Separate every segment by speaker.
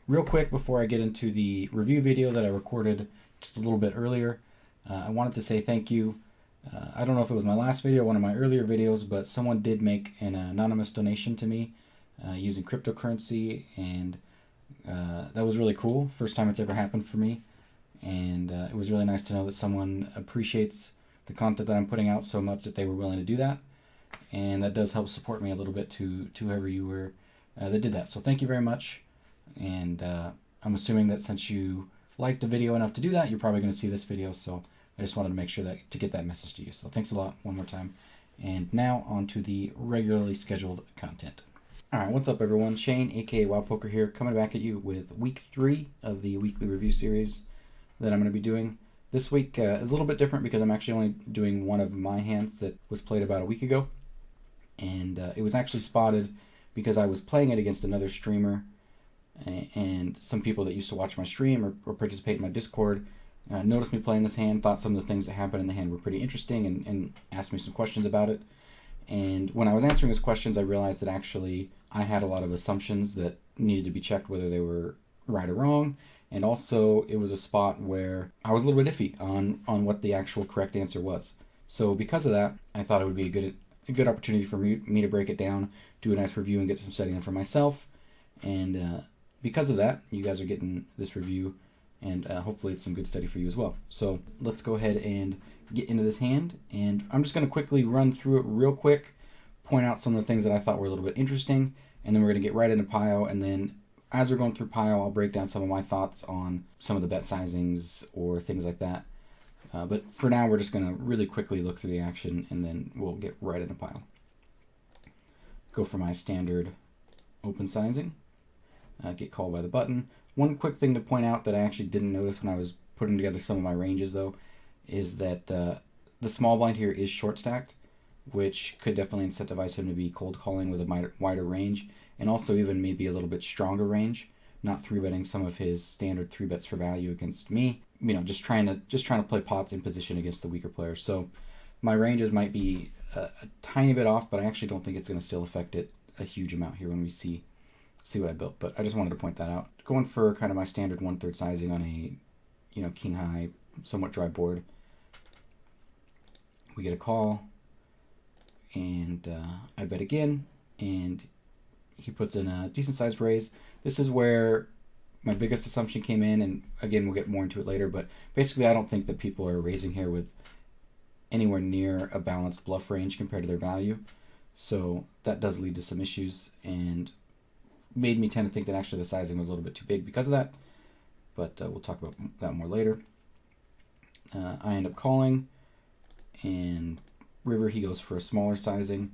Speaker 1: real quick before I get into the review video that I recorded just a little bit earlier, I wanted to say thank you. I don't know if it was my last video or one of my earlier videos, but someone did make an anonymous donation to me using cryptocurrency, and that was really cool. First time it's ever happened for me, and it was really nice to know that someone appreciates the content that I'm putting out so much that they were willing to do that, and that does help support me a little bit to whoever you were that did that. So thank you very much, and I'm assuming that since you liked the video enough to do that, you're probably going to see this video, so I just wanted to make sure that to get that message to you. So thanks a lot one more time. And now on to the regularly scheduled content. Alright, what's up everyone? Shane, aka Wild Poker here, coming back at you with week 3 of the weekly review series that I'm going to be doing. This week is a little bit different because I'm actually only doing one of my hands that was played about a week ago. And it was actually spotted because I was playing it against another streamer, and some people that used to watch my stream or participate in my Discord noticed me playing this hand, thought some of the things that happened in the hand were pretty interesting, and asked me some questions about it. And when I was answering those questions, I realized that actually I had a lot of assumptions that needed to be checked whether they were right or wrong. And also it was a spot where I was a little bit iffy on what the actual correct answer was. So because of that, I thought it would be a good opportunity for me to break it down, do a nice review, and get some studying for myself. And because of that, you guys are getting this review, and hopefully it's some good study for you as well. So let's go ahead and get into this hand, and I'm just going to quickly run through it real quick, point out some of the things that I thought were a little bit interesting, and then we're going to get right into Pio, and then as we're going through Pio, I'll break down some of my thoughts on some of the bet sizings or things like that. But for now, we're just going to really quickly look through the action, and then we'll get right into Pio. Go for my standard open sizing. Get called by the button. One quick thing to point out that I actually didn't notice when I was putting together some of my ranges, though, is that the small blind here is short stacked, which could definitely incentivize him to be cold calling with a wider range, and also even maybe a little bit stronger range, not 3-betting some of his standard 3-bets for value against me. You know, just trying to play pots in position against the weaker players. So my ranges might be a tiny bit off, but I actually don't think it's going to still affect it a huge amount here when we see what I built. But I just wanted to point that out. Going for kind of my standard 1/3 sizing on a, king high, somewhat dry board. We get a call, and I bet again, and he puts in a decent sized raise. This is where my biggest assumption came in, and again, we'll get more into it later, but basically I don't think that people are raising here with anywhere near a balanced bluff range compared to their value. So that does lead to some issues, and made me tend to think that actually the sizing was a little bit too big because of that, but we'll talk about that more later. I end up calling, and river, he goes for a smaller sizing.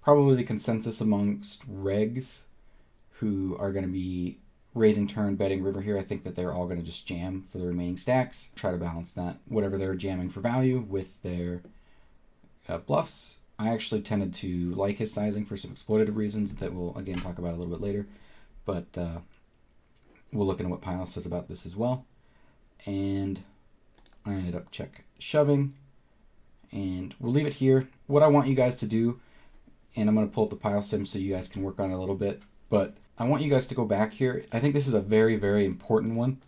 Speaker 1: Probably the consensus amongst regs who are going to be raising turn betting river here, I think that they're all going to just jam for the remaining stacks, try to balance that, whatever they're jamming for value with their bluffs. I actually tended to like his sizing for some exploitative reasons that we'll again talk about a little bit later, but we'll look into what Pio says about this as well. And I ended up check shoving, and we'll leave it here. What I want you guys to do, and I'm going to pull up the Pio sim so you guys can work on it a little bit, but I want you guys to go back here. I think this is a very, very important one.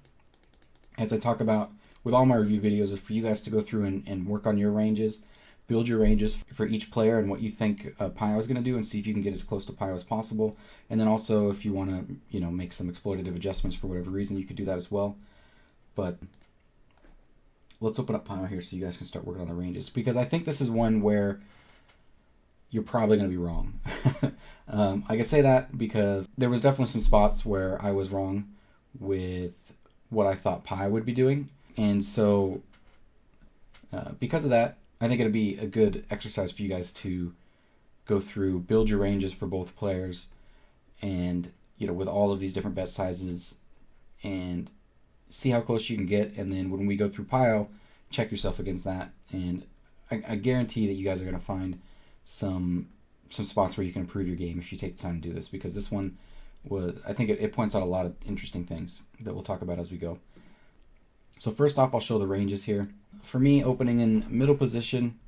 Speaker 1: As I talk about with all my review videos, is for you guys to go through and work on your ranges, build your ranges for each player and what you think Pio is going to do, and see if you can get as close to Pio as possible. And then also if you want to, make some exploitative adjustments for whatever reason, you could do that as well. But let's open up Pio here so you guys can start working on the ranges, because I think this is one where you're probably going to be wrong. I can say that because there was definitely some spots where I was wrong with what I thought Pio would be doing. And so because of that, I think it'd be a good exercise for you guys to go through, build your ranges for both players, and with all of these different bet sizes, and see how close you can get. And then when we go through Pio, check yourself against that, and I guarantee that you guys are going to find some spots where you can improve your game if you take the time to do this, because this one I think it points out a lot of interesting things that we'll talk about as we go. So first off, I'll show the ranges here. For me, opening in middle position,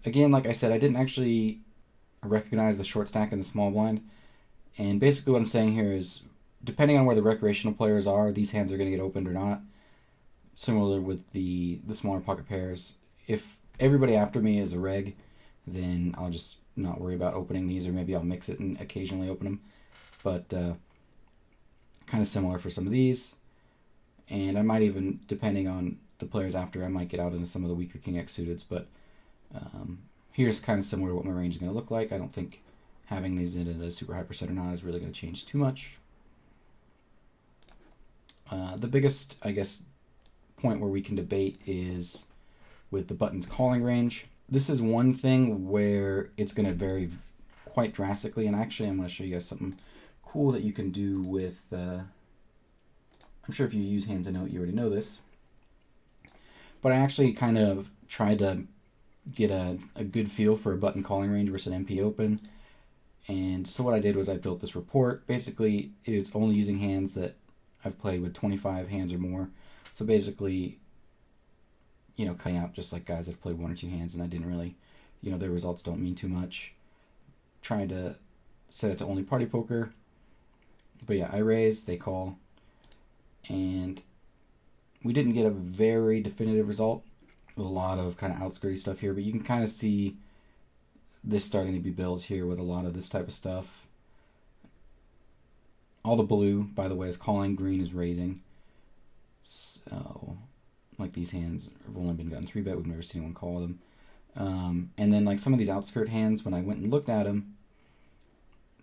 Speaker 1: again, like I said, I didn't actually recognize the short stack and the small blind. And basically what I'm saying here is depending on where the recreational players are, these hands are going to get opened or not. Similar with the smaller pocket pairs. If everybody after me is a reg, then I'll just not worry about opening these, or maybe I'll mix it and occasionally open them. But kind of similar for some of these. And I might even, depending on the players after, I might get out into some of the weaker King X suiteds. But here's kind of similar to what my range is going to look like. I don't think having these in a super high percent or not is really going to change too much. The biggest, I guess, point where we can debate is with the button's calling range. This is one thing where it's going to vary quite drastically, and actually I'm going to show you guys something cool that you can do with, I'm sure if you use Hand to Note you already know this, but I actually kind of tried to get a good feel for a button calling range versus an MP open. And so what I did was I built this report. Basically, it's only using hands that I've played with 25 hands or more. So basically, you know, cutting out just like guys that play 1 or 2 hands, and I didn't really, you know, their results don't mean too much. Trying to set it to only party poker. But yeah, I raise, they call, and we didn't get a very definitive result with a lot of kind of outskirty stuff here, but you can kind of see this starting to be built here with a lot of this type of stuff. All the blue, by the way, is calling, green is raising. So, like these hands have only been gotten 3-bet, we've never seen anyone call them. And then like some of these outskirt hands, when I went and looked at them,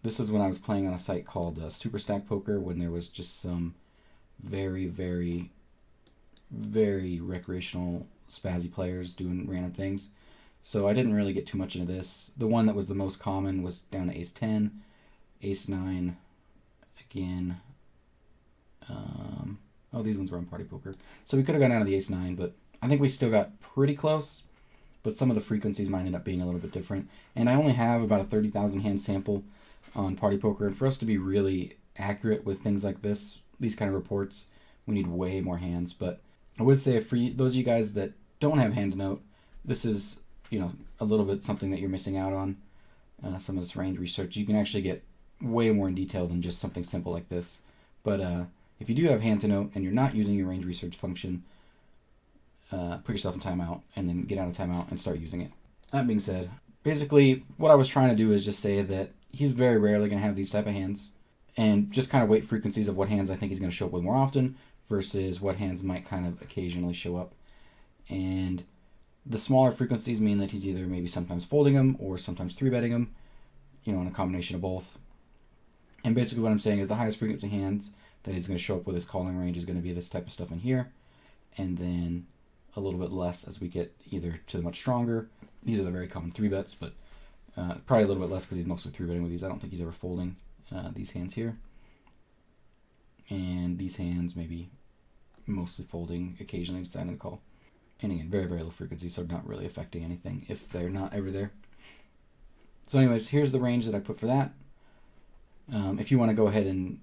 Speaker 1: this is when I was playing on a site called Super Stack Poker, when there was just some very, very, very recreational spazzy players doing random things. So I didn't really get too much into this. The one that was the most common was down to Ace-10, Ace-9, again. Oh, these ones were on party poker. So we could have gone down to the Ace-9, but I think we still got pretty close. But some of the frequencies might end up being a little bit different. And I only have about a 30,000 hand sample on party poker. And for us to be really accurate with things like this, these kind of reports, we need way more hands. But I would say for you, those of you guys that don't have Hand to Note, this is, you know, a little bit something that you're missing out on. Some of this range research, you can actually get way more in detail than just something simple like this. But if you do have Hand to Note and you're not using your range research function, put yourself in timeout and then get out of timeout and start using it. That being said, basically what I was trying to do is just say that he's very rarely going to have these type of hands, and just kind of weight frequencies of what hands I think he's going to show up with more often versus what hands might kind of occasionally show up. And the smaller frequencies mean that he's either maybe sometimes folding them or sometimes 3-betting them, you know, in a combination of both. And basically what I'm saying is the highest frequency hands that he's going to show up with his calling range is going to be this type of stuff in here, and then a little bit less as we get either to the much stronger. These are the very common 3-bets, but probably a little bit less because he's mostly 3-betting with these. I don't think he's ever folding these hands here. And these hands maybe mostly folding, occasionally deciding to call. And again, very, very low frequency, so not really affecting anything if they're not ever there. So anyways, here's the range that I put for that. If you want to go ahead and,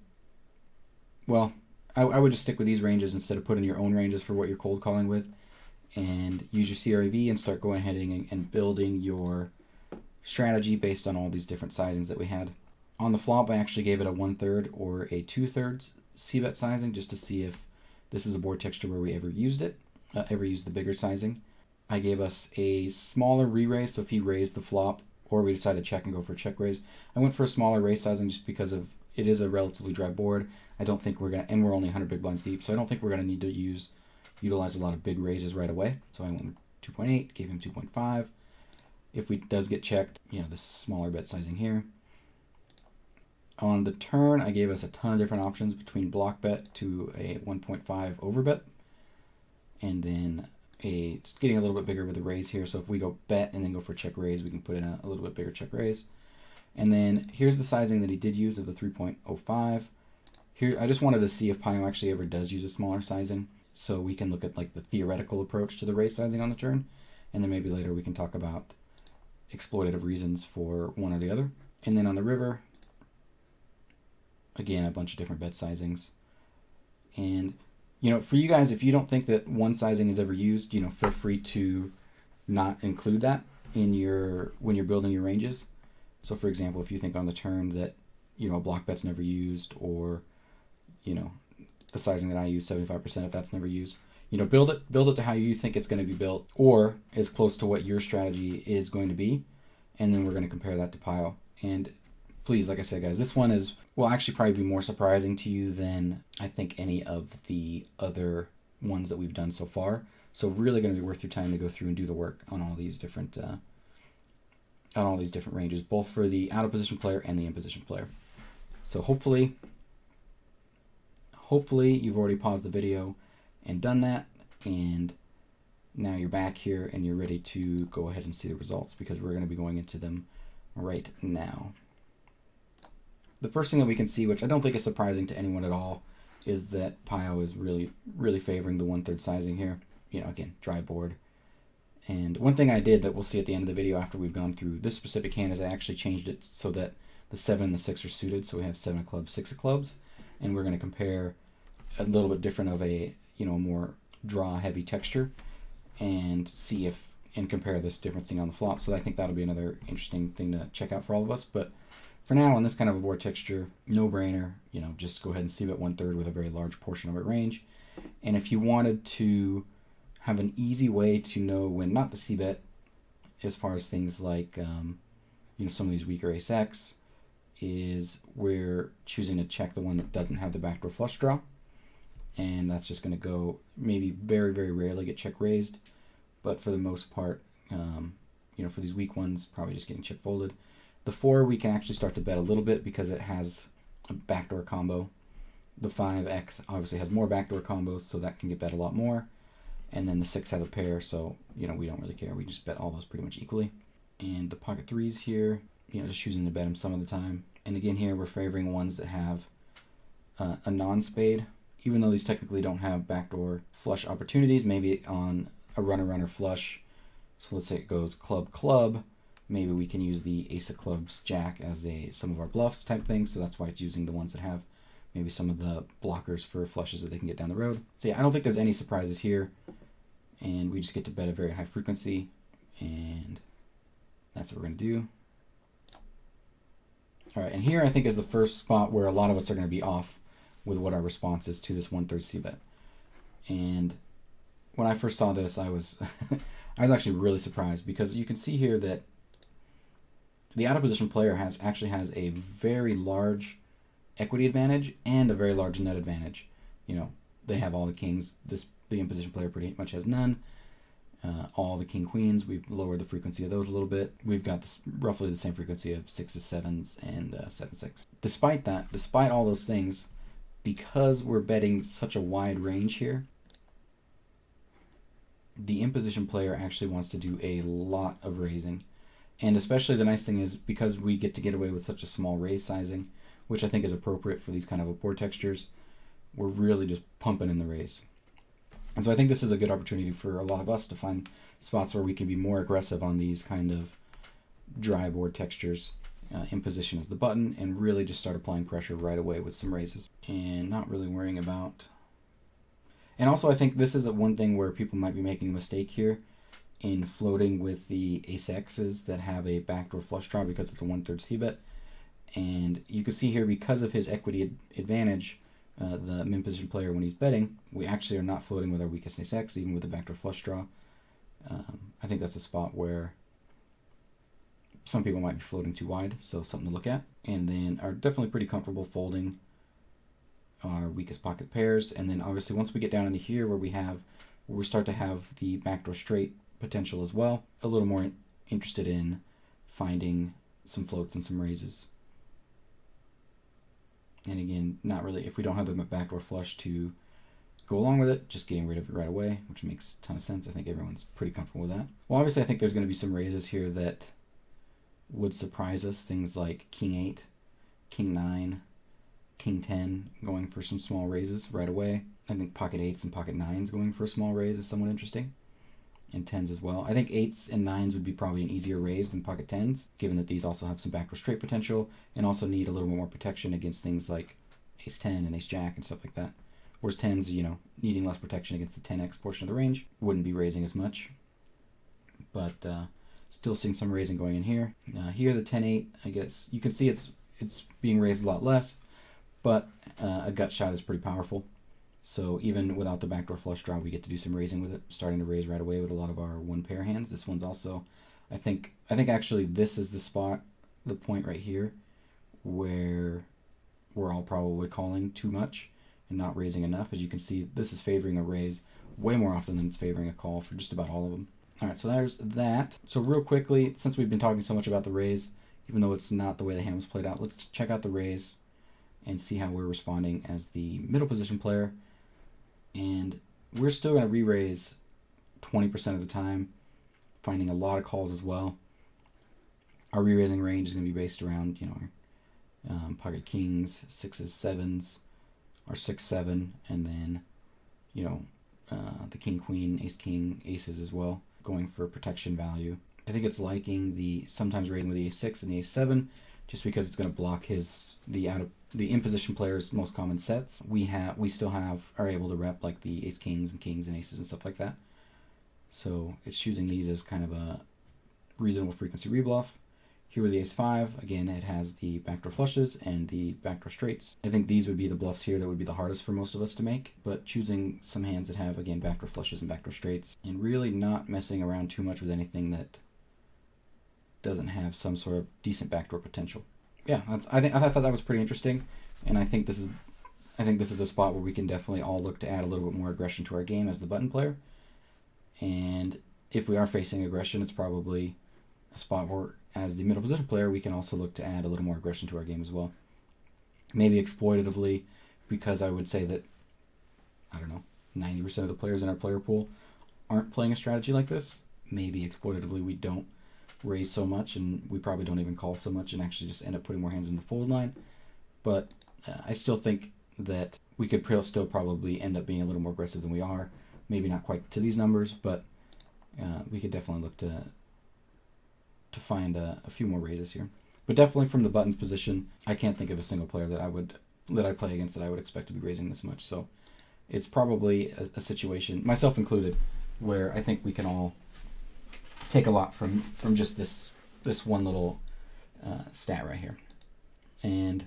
Speaker 1: well, I would just stick with these ranges instead of putting your own ranges for what you're cold calling with, and use your CREV and start going ahead and building your strategy based on all these different sizings that we had. On the flop, I actually gave it a 1/3 or a 2/3 c-bet sizing just to see if this is a board texture where we ever used it, ever used the bigger sizing. I gave us a smaller re-raise, so if he raised the flop or we decided to check and go for a check raise, I went for a smaller raise sizing just because of it is a relatively dry board. I don't think we're going to, and we're only 100 big blinds deep, so I don't think we're going to need to utilize a lot of big raises right away. So I went with 2.8, gave him 2.5. If we does get checked, you know, this smaller bet sizing here. On the turn, I gave us a ton of different options between block bet to a 1.5 overbet, and then it's getting a little bit bigger with the raise here. So if we go bet and then go for check raise, we can put in a little bit bigger check raise. And then here's the sizing that he did use of the 3.05. Here, I just wanted to see if Pio actually ever does use a smaller sizing, so we can look at like the theoretical approach to the raise sizing on the turn, and then maybe later we can talk about exploitative reasons for one or the other. And then on the river, again, a bunch of different bet sizings. And, you know, for you guys, if you don't think that one sizing is ever used, you know, feel free to not include that in when you're building your ranges. So for example, if you think on the turn that, you know, a block bet's never used, or you know, the sizing that I use, 75%, if that's never used. You know, build it to how you think it's going to be built, or as close to what your strategy is going to be, and then we're going to compare that to Pio. And please, like I said, guys, this one will actually probably be more surprising to you than I think any of the other ones that we've done so far. So really going to be worth your time to go through and do the work on all these different ranges, both for the out of position player and the in position player. So hopefully you've already paused the video and done that, and now you're back here and you're ready to go ahead and see the results, because we're going to be going into them right now. The first thing that we can see, which I don't think is surprising to anyone at all, is that Pio is really favoring the 1/3 sizing here. You know, again, dry board. And one thing I did that we'll see at the end of the video after we've gone through this specific hand is I actually changed it so that the 7 and the 6 are suited. So we have 7 of clubs, 6 of clubs, and we're going to compare a little bit different of a, you know, more draw heavy texture, and see if, and compare this differencing on the flop. So I think that'll be another interesting thing to check out for all of us. But for now, on this kind of a board texture, no brainer, you know, just go ahead and C-bet 1/3 with a very large portion of it range. And if you wanted to have an easy way to know when not to C-bet, as far as things like, you know, some of these weaker ace-X, is we're choosing to check the one that doesn't have the backdoor flush draw. And that's just going to go maybe very rarely get check raised, but for the most part, you know, for these weak ones, probably just getting check folded. The 4 we can actually start to bet a little bit because it has a backdoor combo. The 5X obviously has more backdoor combos, so that can get bet a lot more. And then the 6 has a pair, so, you know, we don't really care. We just bet all those pretty much equally. And the pocket 3s here, you know, just choosing to bet them some of the time. And again here, we're favoring ones that have a non-spade. Even though these technically don't have backdoor flush opportunities, maybe on a runner flush. So let's say it goes club, maybe we can use the ace of clubs jack as some of our bluffs type thing. So that's why it's using the ones that have maybe some of the blockers for flushes that they can get down the road. So yeah, I don't think there's any surprises here. And we just get to bet a very high frequency, and that's what we're going to do. All right, and here I think is the first spot where a lot of us are going to be off with what our response is to this 1/3 C-bet. And when I first saw this, I was I was actually really surprised, because you can see here that the out of position player actually has a very large equity advantage and a very large net advantage. You know, they have all the kings. The in position player pretty much has none. All the king queens, we've lowered the frequency of those a little bit. We've got roughly the same frequency of 6s, 7s, and 7/6. Despite that, despite all those things, because we're betting such a wide range here, the in position player actually wants to do a lot of raising. And especially the nice thing is, because we get to get away with such a small raise sizing, which I think is appropriate for these kind of board textures, we're really just pumping in the raise. And so I think this is a good opportunity for a lot of us to find spots where we can be more aggressive on these kind of dry board textures. In position as the button, and really just start applying pressure right away with some raises, and not really worrying about. And also, I think this is one thing where people might be making a mistake here in floating with the ace-X's that have a backdoor flush draw, because it's a 1/3 C-bet. And you can see here, because of his equity advantage, the min position player, when he's betting, we actually are not floating with our weakest ace-X, even with the backdoor flush draw. I think that's a spot where some people might be floating too wide, so something to look at. And then are definitely pretty comfortable folding our weakest pocket pairs. And then obviously once we get down into here where we start to have the backdoor straight potential as well, a little more interested in finding some floats and some raises. And again, not really, if we don't have the backdoor flush to go along with it, just getting rid of it right away, which makes a ton of sense. I think everyone's pretty comfortable with that. Well, obviously I think there's going to be some raises here that would surprise us, things like king 8, king 9, king 10 going for some small raises right away. I think pocket 8s and pocket 9s going for a small raise is somewhat interesting, and 10s as well. I think 8s and 9s would be probably an easier raise than pocket 10s, given that these also have some backdoor straight potential and also need a little bit more protection against things like ace 10 and ace jack and stuff like that. Whereas 10s, you know, needing less protection against the 10x portion of the range, wouldn't be raising as much. But still seeing some raising going in here. Here the 10-8, I guess you can see it's being raised a lot less, but a gut shot is pretty powerful. So even without the backdoor flush draw, we get to do some raising with it, starting to raise right away with a lot of our one pair hands. This one's also, I think actually this is the spot, the point right here, where we're all probably calling too much and not raising enough. As you can see, this is favoring a raise way more often than it's favoring a call for just about all of them. All right, so there's that. So real quickly, since we've been talking so much about the raise, even though it's not the way the hand was played out, let's check out the raise and see how we're responding as the middle position player. And we're still going to re-raise 20% of the time, finding a lot of calls as well. Our re-raising range is going to be based around, our pocket kings, sixes, sevens, our 6-7, and then, the king, queen, ace, king, aces as well, going for protection value. I think it's liking the sometimes raising with the ace-6 and the ace-7, just because it's going to block the in position player's most common sets. We still are able to rep like the ace kings and kings and aces and stuff like that. So it's choosing these as kind of a reasonable frequency rebluff. Here with the ace-5, again, it has the backdoor flushes and the backdoor straights. I think these would be the bluffs here that would be the hardest for most of us to make, but choosing some hands that have, again, backdoor flushes and backdoor straights, and really not messing around too much with anything that doesn't have some sort of decent backdoor potential. Yeah, I thought that was pretty interesting, and I think this is a spot where we can definitely all look to add a little bit more aggression to our game as the button player. And if we are facing aggression, it's probably a spot where, as the middle position player, we can also look to add a little more aggression to our game as well. Maybe exploitatively, because I would say that, 90% of the players in our player pool aren't playing a strategy like this. Maybe exploitatively we don't raise so much, and we probably don't even call so much, and actually just end up putting more hands in the fold line. But I still think that we could still probably end up being a little more aggressive than we are. Maybe not quite to these numbers, but we could definitely look to find a few more raises here. But definitely from the buttons position, I can't think of a single player that I play against that I would expect to be raising this much. So it's probably a situation, myself included, where I think we can all take a lot from just this one little stat right here. And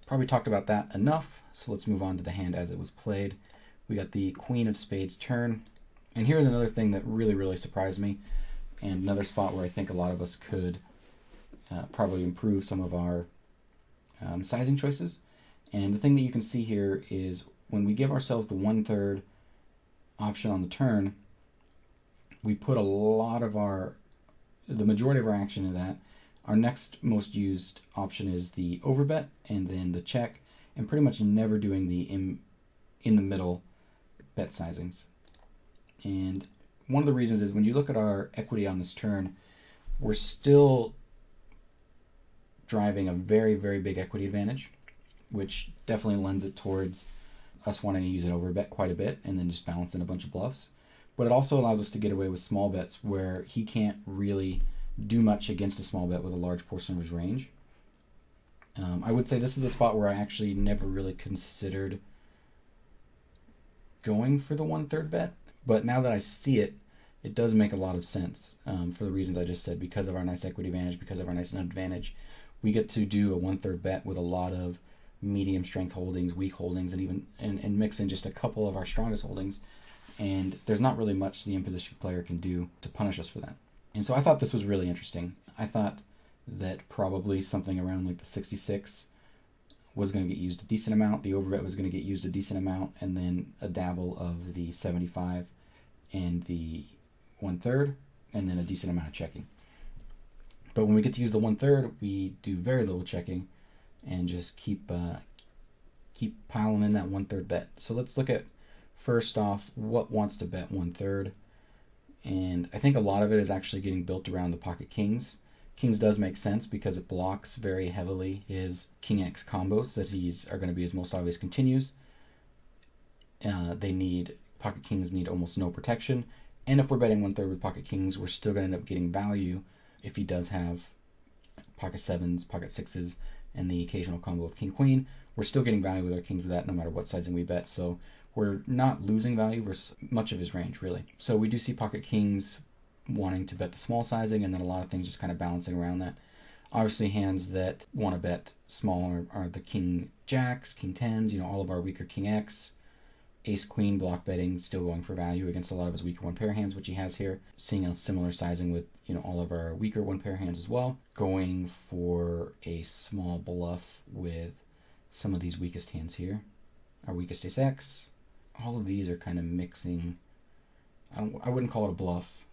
Speaker 1: probably talked about that enough, so let's move on to the hand as it was played. We got the Queen of Spades turn, and here's another thing that really surprised me, and another spot where I think a lot of us could probably improve some of our sizing choices. And the thing that you can see here is when we give ourselves the 1/3 option on the turn, we put a lot of the majority of our action in that. Our next most used option is the overbet and then the check, and pretty much never doing the in the middle bet sizings. And one of the reasons is when you look at our equity on this turn, we're still driving a very big equity advantage, which definitely lends it towards us wanting to use an overbet quite a bit and then just balance in a bunch of bluffs. But it also allows us to get away with small bets where he can't really do much against a small bet with a large portion of his range. I would say this is a spot where I actually never really considered going for the 1/3 bet, but now that I see it, it does make a lot of sense for the reasons I just said. Because of our nice equity advantage, because of our nice advantage, we get to do a 1/3 bet with a lot of medium strength holdings, weak holdings, and even and mix in just a couple of our strongest holdings. And there's not really much the imposition player can do to punish us for that. And so I thought this was really interesting. I thought that probably something around like the 66 was going to get used a decent amount, the overbet was going to get used a decent amount, and then a dabble of the 75 and the 1/3, and then a decent amount of checking. But when we get to use the 1/3, we do very little checking and just keep piling in that 1/3 bet. So let's look at, first off, what wants to bet 1/3. And I think a lot of it is actually getting built around the pocket kings. Kings does make sense because it blocks very heavily his King X combos that are going to be his most obvious continues. Pocket kings need almost no protection. And if we're betting 1/3 with pocket kings, we're still going to end up getting value if he does have pocket sevens, pocket sixes, and the occasional combo of king queen. We're still getting value with our kings with that no matter what sizing we bet. So we're not losing value versus much of his range, really. So we do see pocket kings wanting to bet the small sizing, and then a lot of things just kind of balancing around that. Obviously, hands that want to bet smaller are the king jacks, king tens, all of our weaker king x, ace queen block betting, still going for value against a lot of his weaker one pair hands, which he has here. Seeing a similar sizing with all of our weaker one pair hands as well. Going for a small bluff with some of these weakest hands here. Our weakest ace x. All of these are kind of mixing. I wouldn't call it a bluff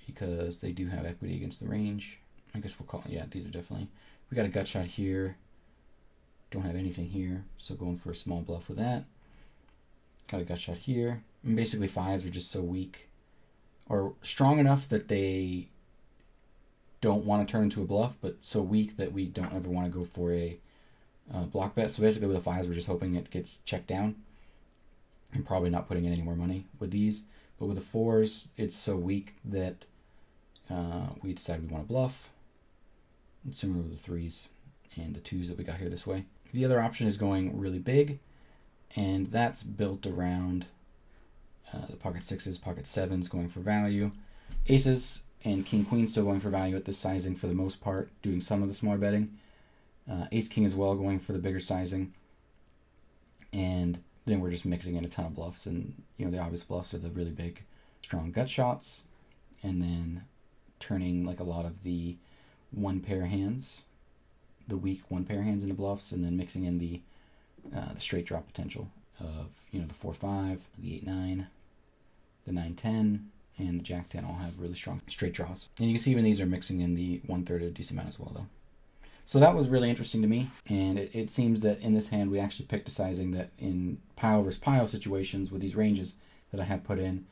Speaker 1: because they do have equity against the range. I guess we'll call it, yeah, these are definitely. We got a gut shot here. Don't have anything here, so going for a small bluff with that. Got a gut shot here. And basically fives are just so weak, or strong enough that they don't want to turn into a bluff, but so weak that we don't ever want to go for a block bet. So basically with the fives, we're just hoping it gets checked down and probably not putting in any more money with these. But with the fours, it's so weak that we decide we want to bluff. And similar with the threes and the twos that we got here this way. The other option is going really big, and that's built around the pocket sixes, pocket sevens going for value. Aces and king queen still going for value at this sizing for the most part, doing some of the smaller betting. Ace king as well going for the bigger sizing. And then we're just mixing in a ton of bluffs, and the obvious bluffs are the really big, strong gut shots, and then turning like a lot of the one pair hands, the weak one pair hands into bluffs, and then mixing in the straight draw potential of the 4-5, the 8-9, the 9-10, and the Jack-10 all have really strong straight draws. And you can see even these are mixing in the 1/3 a decent amount as well, though. So that was really interesting to me, and it seems that in this hand we actually picked a sizing that in pile versus pile situations with these ranges that I have put in,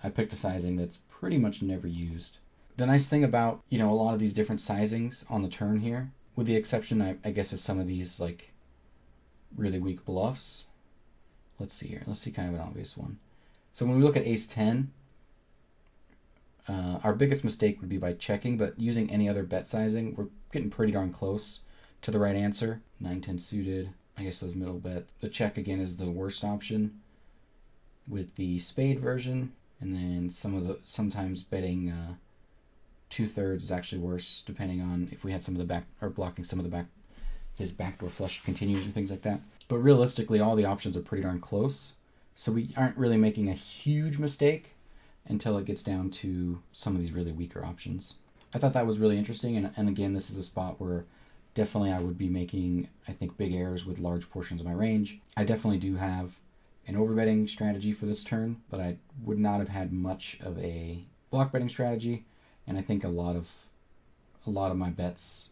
Speaker 1: I picked a sizing that's pretty much never used. The nice thing about a lot of these different sizings on the turn here, with the exception I guess of some of these like really weak bluffs. Let's see here. Let's see kind of an obvious one. So when we look at ace 10, our biggest mistake would be by checking, but using any other bet sizing, we're getting pretty darn close to the right answer. 9-10 suited. I guess those middle bet. The check again is the worst option with the spade version, and then sometimes betting 2/3 is actually worse, depending on if we had some of the back, or blocking some of the back, his backdoor flush continues and things like that. But realistically, all the options are pretty darn close, so we aren't really making a huge mistake until it gets down to some of these really weaker options. I thought that was really interesting, and again, this is a spot where definitely I would be making, I think, big errors with large portions of my range. I definitely do have an overbetting strategy for this turn, but I would not have had much of a block betting strategy, and I think a lot of my bets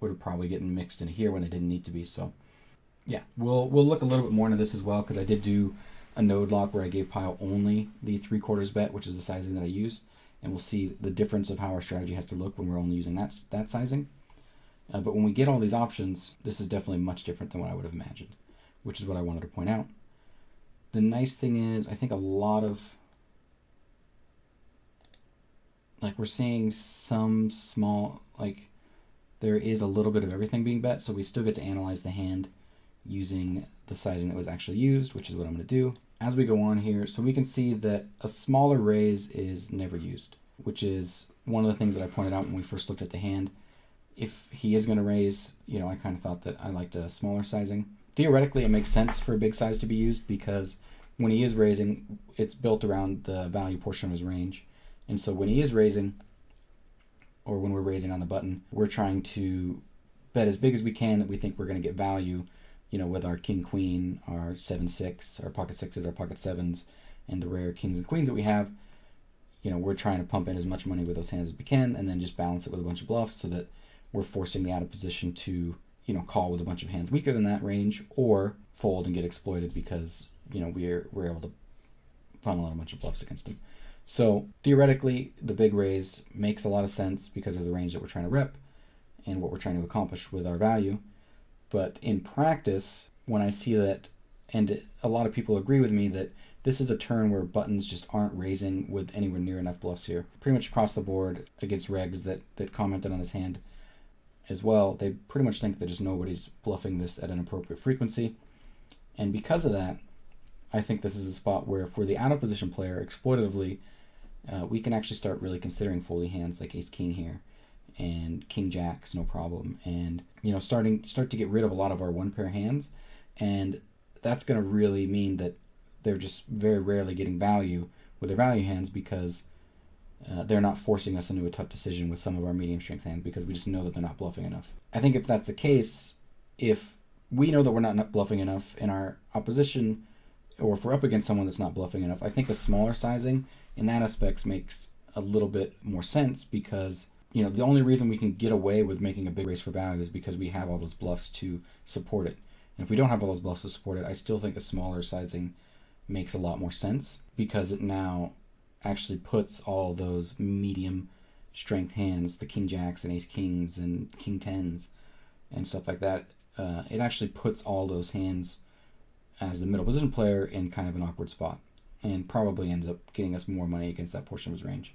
Speaker 1: would have probably gotten mixed in here when they didn't need to be. So yeah, we'll look a little bit more into this as well, because I did do a node lock where I gave pile only the 3/4 bet, which is the sizing that I used, and we'll see the difference of how our strategy has to look when we're only using that sizing. But when we get all these options, this is definitely much different than what I would have imagined, which is what I wanted to point out. The nice thing is, I think a lot of, like, we're seeing some small, like, there is a little bit of everything being bet, so we still get to analyze the hand using the sizing that was actually used, which is what I'm going to do. As we go on here, so we can see that a smaller raise is never used, which is one of the things that I pointed out when we first looked at the hand. If he is going to raise, I kind of thought that I liked a smaller sizing. Theoretically, it makes sense for a big size to be used, because when he is raising, it's built around the value portion of his range. And so when he is raising, or when we're raising on the button, we're trying to bet as big as we can that we think we're going to get value, with our king queen, our 7-6, our pocket sixes, our pocket sevens, and the rare kings and queens that we have. We're trying to pump in as much money with those hands as we can, and then just balance it with a bunch of bluffs so that we're forcing the out of position to, call with a bunch of hands weaker than that range, or fold and get exploited because, we're able to funnel in a bunch of bluffs against them. So theoretically, the big raise makes a lot of sense because of the range that we're trying to rep and what we're trying to accomplish with our value. But in practice, when I see that, and a lot of people agree with me, that this is a turn where buttons just aren't raising with anywhere near enough bluffs here. Pretty much across the board against regs that commented on this hand as well, they pretty much think that just nobody's bluffing this at an appropriate frequency. And because of that, I think this is a spot where for the out of position player, exploitatively, we can actually start really considering folding hands like ace king here, and king jack's no problem, and start to get rid of a lot of our one pair hands, and that's going to really mean that they're just very rarely getting value with their value hands, because they're not forcing us into a tough decision with some of our medium strength hands, because we just know that they're not bluffing enough. I think if that's the case, if we know that we're not bluffing enough in our opposition, or if we're up against someone that's not bluffing enough, I think a smaller sizing in that aspect makes a little bit more sense, because the only reason we can get away with making a big raise for value is because we have all those bluffs to support it. And if we don't have all those bluffs to support it, I still think a smaller sizing makes a lot more sense, because it now actually puts all those medium strength hands, the king jacks and ace kings and king tens and stuff like that, it actually puts all those hands as the middle position player in kind of an awkward spot, and probably ends up getting us more money against that portion of his range.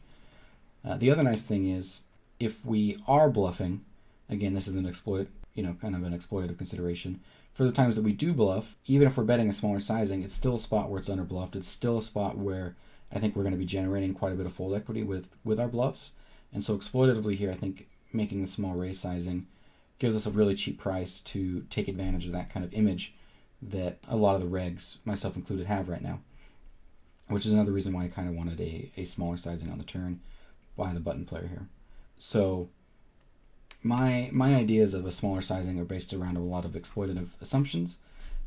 Speaker 1: The other nice thing is, if we are bluffing, again, this is an kind of an exploitative consideration. For the times that we do bluff, even if we're betting a smaller sizing, it's still a spot where it's under bluffed. It's still a spot where I think we're going to be generating quite a bit of fold equity with our bluffs. And so exploitatively here, I think making the small raise sizing gives us a really cheap price to take advantage of that kind of image that a lot of the regs, myself included, have right now, which is another reason why I kind of wanted a smaller sizing on the turn by the button player here. So my ideas of a smaller sizing are based around a lot of exploitative assumptions,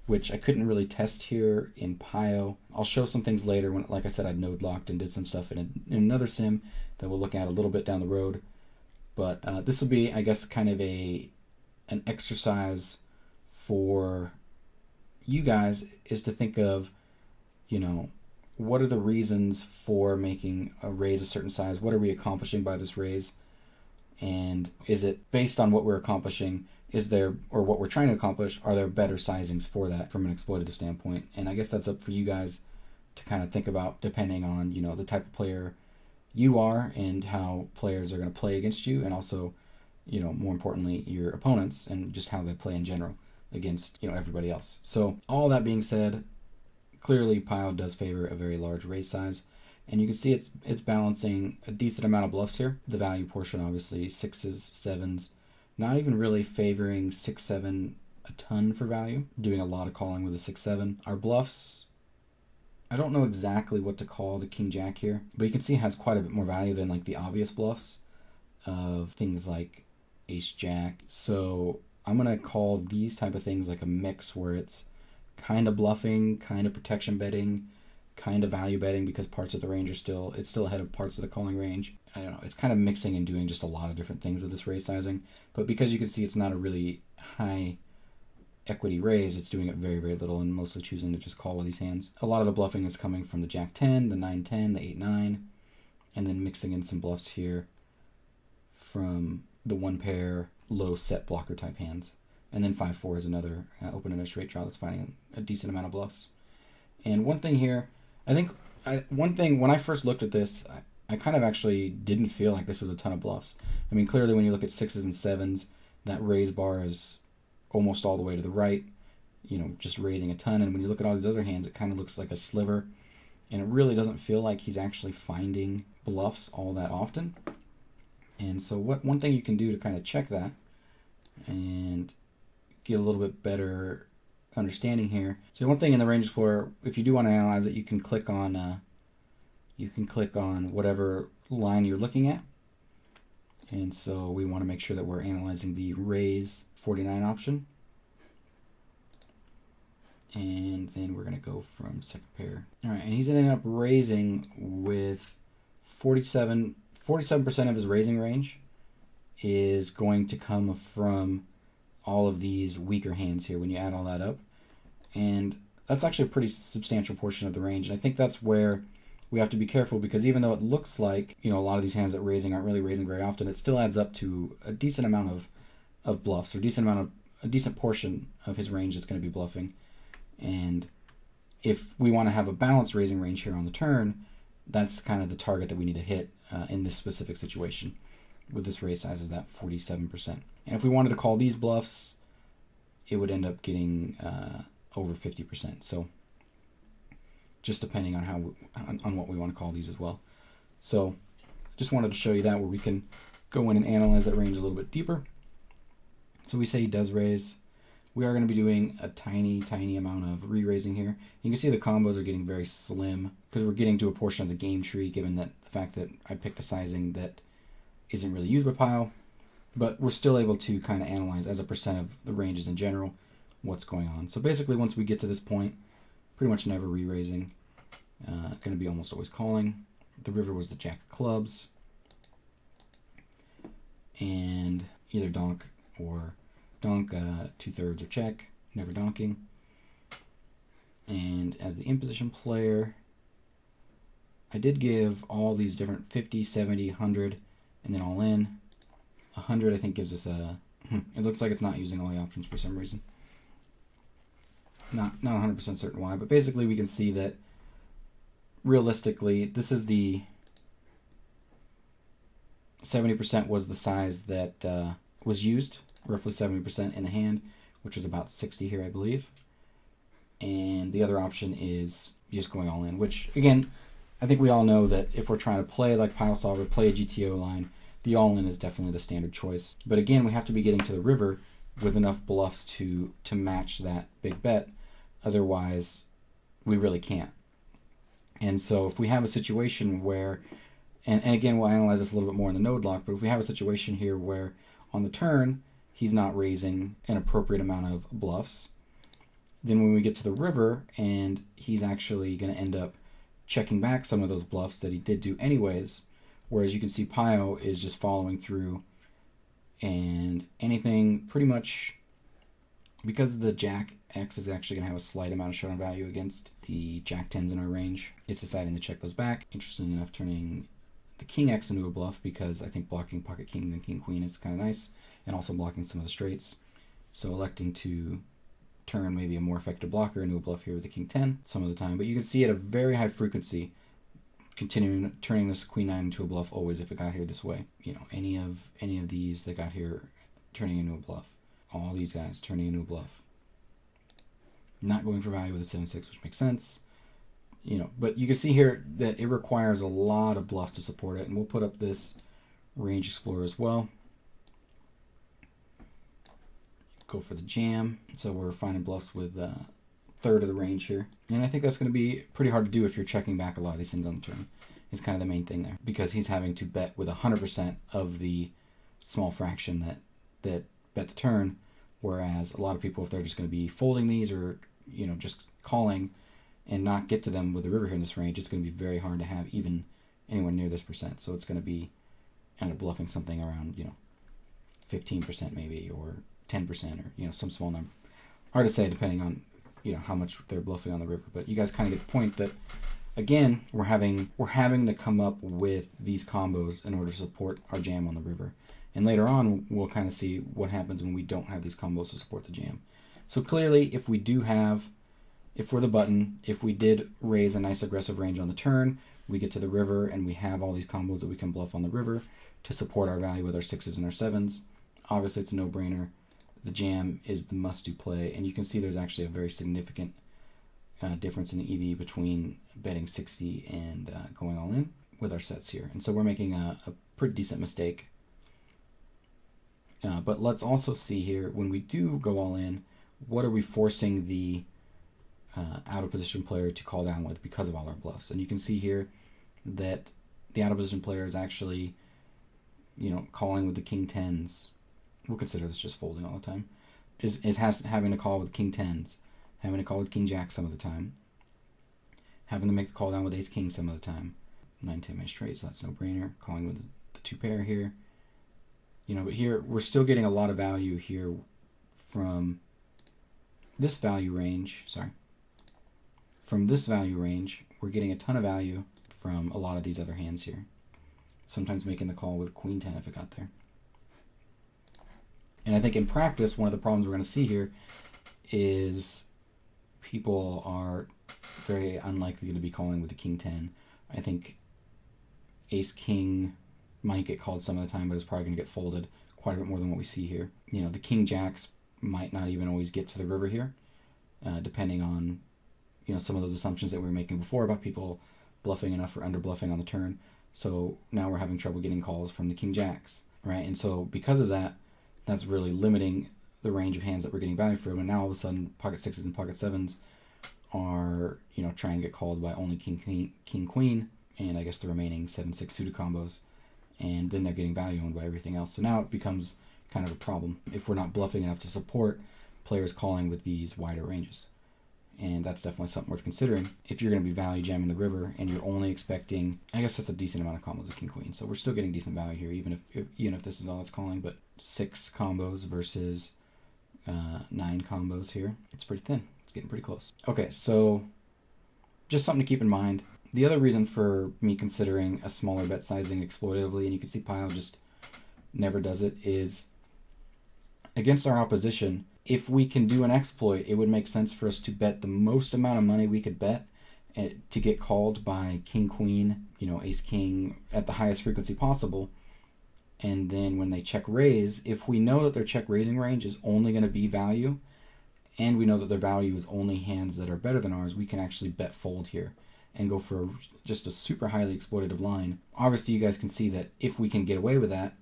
Speaker 1: which I couldn't really test here in Pio. I'll show some things later when, like I said, I node locked and did some stuff in another sim that we'll look at a little bit down the road. But this will be, I guess, kind of an exercise for you guys, is to think of, what are the reasons for making a raise a certain size? What are we accomplishing by this raise? And is it based on what we're accomplishing? Or what we're trying to accomplish, are there better sizings for that from an exploitative standpoint? And I guess that's up for you guys to kind of think about, depending on, the type of player you are and how players are going to play against you, and also, more importantly, your opponents and just how they play in general against, everybody else. So all that being said, clearly Pio does favor a very large raise size. And you can see it's balancing a decent amount of bluffs here. The value portion, obviously, sixes, sevens, not even really favoring 6-7 a ton for value, doing a lot of calling with a 6-7. Our bluffs, I don't know exactly what to call the king jack here, but you can see it has quite a bit more value than like the obvious bluffs of things like ace jack. So I'm going to call these type of things like a mix, where it's kind of bluffing, kind of protection betting, kind of value betting, because parts of the range it's still ahead of parts of the calling range. I don't know, it's kind of mixing and doing just a lot of different things with this raise sizing. But because you can see it's not a really high equity raise, it's doing it very, very little, and mostly choosing to just call with these hands. A lot of the bluffing is coming from the jack 10, the 9-10, the 8-9, and then mixing in some bluffs here from the one pair low set blocker type hands. And then 5-4 is another open and a straight draw that's finding a decent amount of bluffs. And one thing here, when I first looked at this, I kind of actually didn't feel like this was a ton of bluffs. I mean, clearly when you look at sixes and sevens, that raise bar is almost all the way to the right, just raising a ton. And when you look at all these other hands, it kind of looks like a sliver. And it really doesn't feel like he's actually finding bluffs all that often. And so one thing you can do to kind of check that and get a little bit better understanding here. So one thing in the Range Explorer, if you do want to analyze it, you can click on whatever line you're looking at. And so we want to make sure that we're analyzing the raise 49 option. And then we're going to go from second pair. All right, and he's ending up raising with 47% of his raising range is going to come from all of these weaker hands here when you add all that up. And that's actually a pretty substantial portion of the range. And I think that's where we have to be careful, because even though it looks like, a lot of these hands that raising aren't really raising very often, it still adds up to a decent amount of bluffs, or a decent portion of his range that's going to be bluffing. And if we want to have a balanced raising range here on the turn, that's kind of the target that we need to hit in this specific situation with this raise size, is that 47%. And if we wanted to call these bluffs, it would end up getting over 50%. So just depending on on what we want to call these as well. So just wanted to show you that, where we can go in and analyze that range a little bit deeper. So we say he does raise. We are going to be doing a tiny amount of re-raising here. You can see the combos are getting very slim because we're getting to a portion of the game tree, given that the fact that I picked a sizing that isn't really used by Pile. But we're still able to kind of analyze as a percent of the ranges in general what's going on. So basically, once we get to this point, pretty much never re-raising. Going to be almost always calling. The river was the jack of clubs. And either donk or donk, 2/3 or check, never donking. And as the imposition player, I did give all these different 50, 70, 100, and then all in. 100 I think gives us a, it looks like it's not using all the options for some reason. Not 100% certain why, but basically we can see that realistically this is the 70% was the size that was used, roughly 70% in the hand, which was about 60 here I believe. And the other option is just going all in, which again, I think we all know that if we're trying to play like Pile Solver, play a GTO line, the all-in is definitely the standard choice. But again, we have to be getting to the river with enough bluffs to match that big bet. Otherwise, we really can't. And so if we have a situation where, and again, we'll analyze this a little bit more in the node lock, but if we have a situation here where on the turn, he's not raising an appropriate amount of bluffs, then when we get to the river and he's actually going to end up checking back some of those bluffs that he did do anyways, whereas you can see Pio is just following through, and anything pretty much, because the Jack X is actually going to have a slight amount of showdown value against the Jack 10s in our range, it's deciding to check those back. Interestingly enough, turning the King X into a bluff because I think blocking Pocket King and King Queen is kind of nice, and also blocking some of the straights. So electing to turn maybe a more effective blocker into a bluff here with the King 10 some of the time, but you can see at a very high frequency continuing turning this Queen 9 into a bluff always if it got here this way. You know, any of these that got here turning into a bluff. All these guys turning into a bluff. Not going for value with a 7-6, which makes sense. You know, but you can see here that it requires a lot of bluffs to support it, and we'll put up this Range Explorer as well. Go for the jam. So we're finding bluffs with third of the range here. And I think that's going to be pretty hard to do if you're checking back a lot of these things on the turn. Is kind of the main thing there. Because he's having to bet with 100% of the small fraction that bet the turn. Whereas a lot of people, if they're just going to be folding these or, you know, just calling and not get to them with the river here in this range, it's going to be very hard to have even anywhere near this percent. So it's going to be end up bluffing something around, you know, 15% maybe, or 10%, or, you know, some small number. Hard to say depending on, you know, how much they're bluffing on the river, but you guys kind of get the point that again we're having to come up with these combos in order to support our jam on the river, and later on we'll kind of see what happens when we don't have these combos to support the jam. So clearly if we're the button, if we did raise a nice aggressive range on the turn, we get to the river and we have all these combos that we can bluff on the river to support our value with our 6s and our 7s. Obviously it's a no-brainer. The jam is the must-do play, and you can see there's actually a very significant difference in the EV between betting 60 and going all in with our sets here. And so we're making a pretty decent mistake. But let's also see here, when we do go all in, what are we forcing the out-of-position player to call down with because of all our bluffs? And you can see here that the out-of-position player is actually, you know, calling with the King 10s. We'll consider this just folding all the time, having to call with King 10s, having to call with King Jack some of the time, having to make the call down with Ace King some of the time. 9-10 man straight, so that's no brainer. Calling with the 2 pair here. You know, but here we're still getting a lot of value here from this value range. From this value range, we're getting a ton of value from a lot of these other hands here. Sometimes making the call with Queen 10 if it got there. And I think in practice, one of the problems we're going to see here is people are very unlikely to be calling with the King 10. I think Ace King might get called some of the time, but it's probably going to get folded quite a bit more than what we see here. You know, the King Jacks might not even always get to the river here, depending on, you know, some of those assumptions that we were making before about people bluffing enough or under bluffing on the turn. So now we're having trouble getting calls from the King Jacks, right? And so because of that, that's really limiting the range of hands that we're getting value from. And now all of a sudden, pocket sixes and pocket sevens are, you know, trying to get called by only king, queen, and I guess the remaining 7-6 suited combos. And then they're getting value owned by everything else. So now it becomes kind of a problem if we're not bluffing enough to support players calling with these wider ranges. And that's definitely something worth considering if you're going to be value jamming the river and you're only expecting, I guess that's a decent amount of combos with king queen. So we're still getting decent value here, even if this is all it's calling. But 6 combos versus 9 combos here, it's pretty thin. It's getting pretty close. Okay, so just something to keep in mind. The other reason for me considering a smaller bet sizing exploitatively, and you can see Pile just never does it, is against our opposition. If we can do an exploit, it would make sense for us to bet the most amount of money we could bet to get called by king, queen, you know, ace, king at the highest frequency possible. And then when they check raise, if we know that their check raising range is only going to be value, and we know that their value is only hands that are better than ours, we can actually bet fold here and go for just a super highly exploitative line. Obviously, you guys can see that if we can get away with that,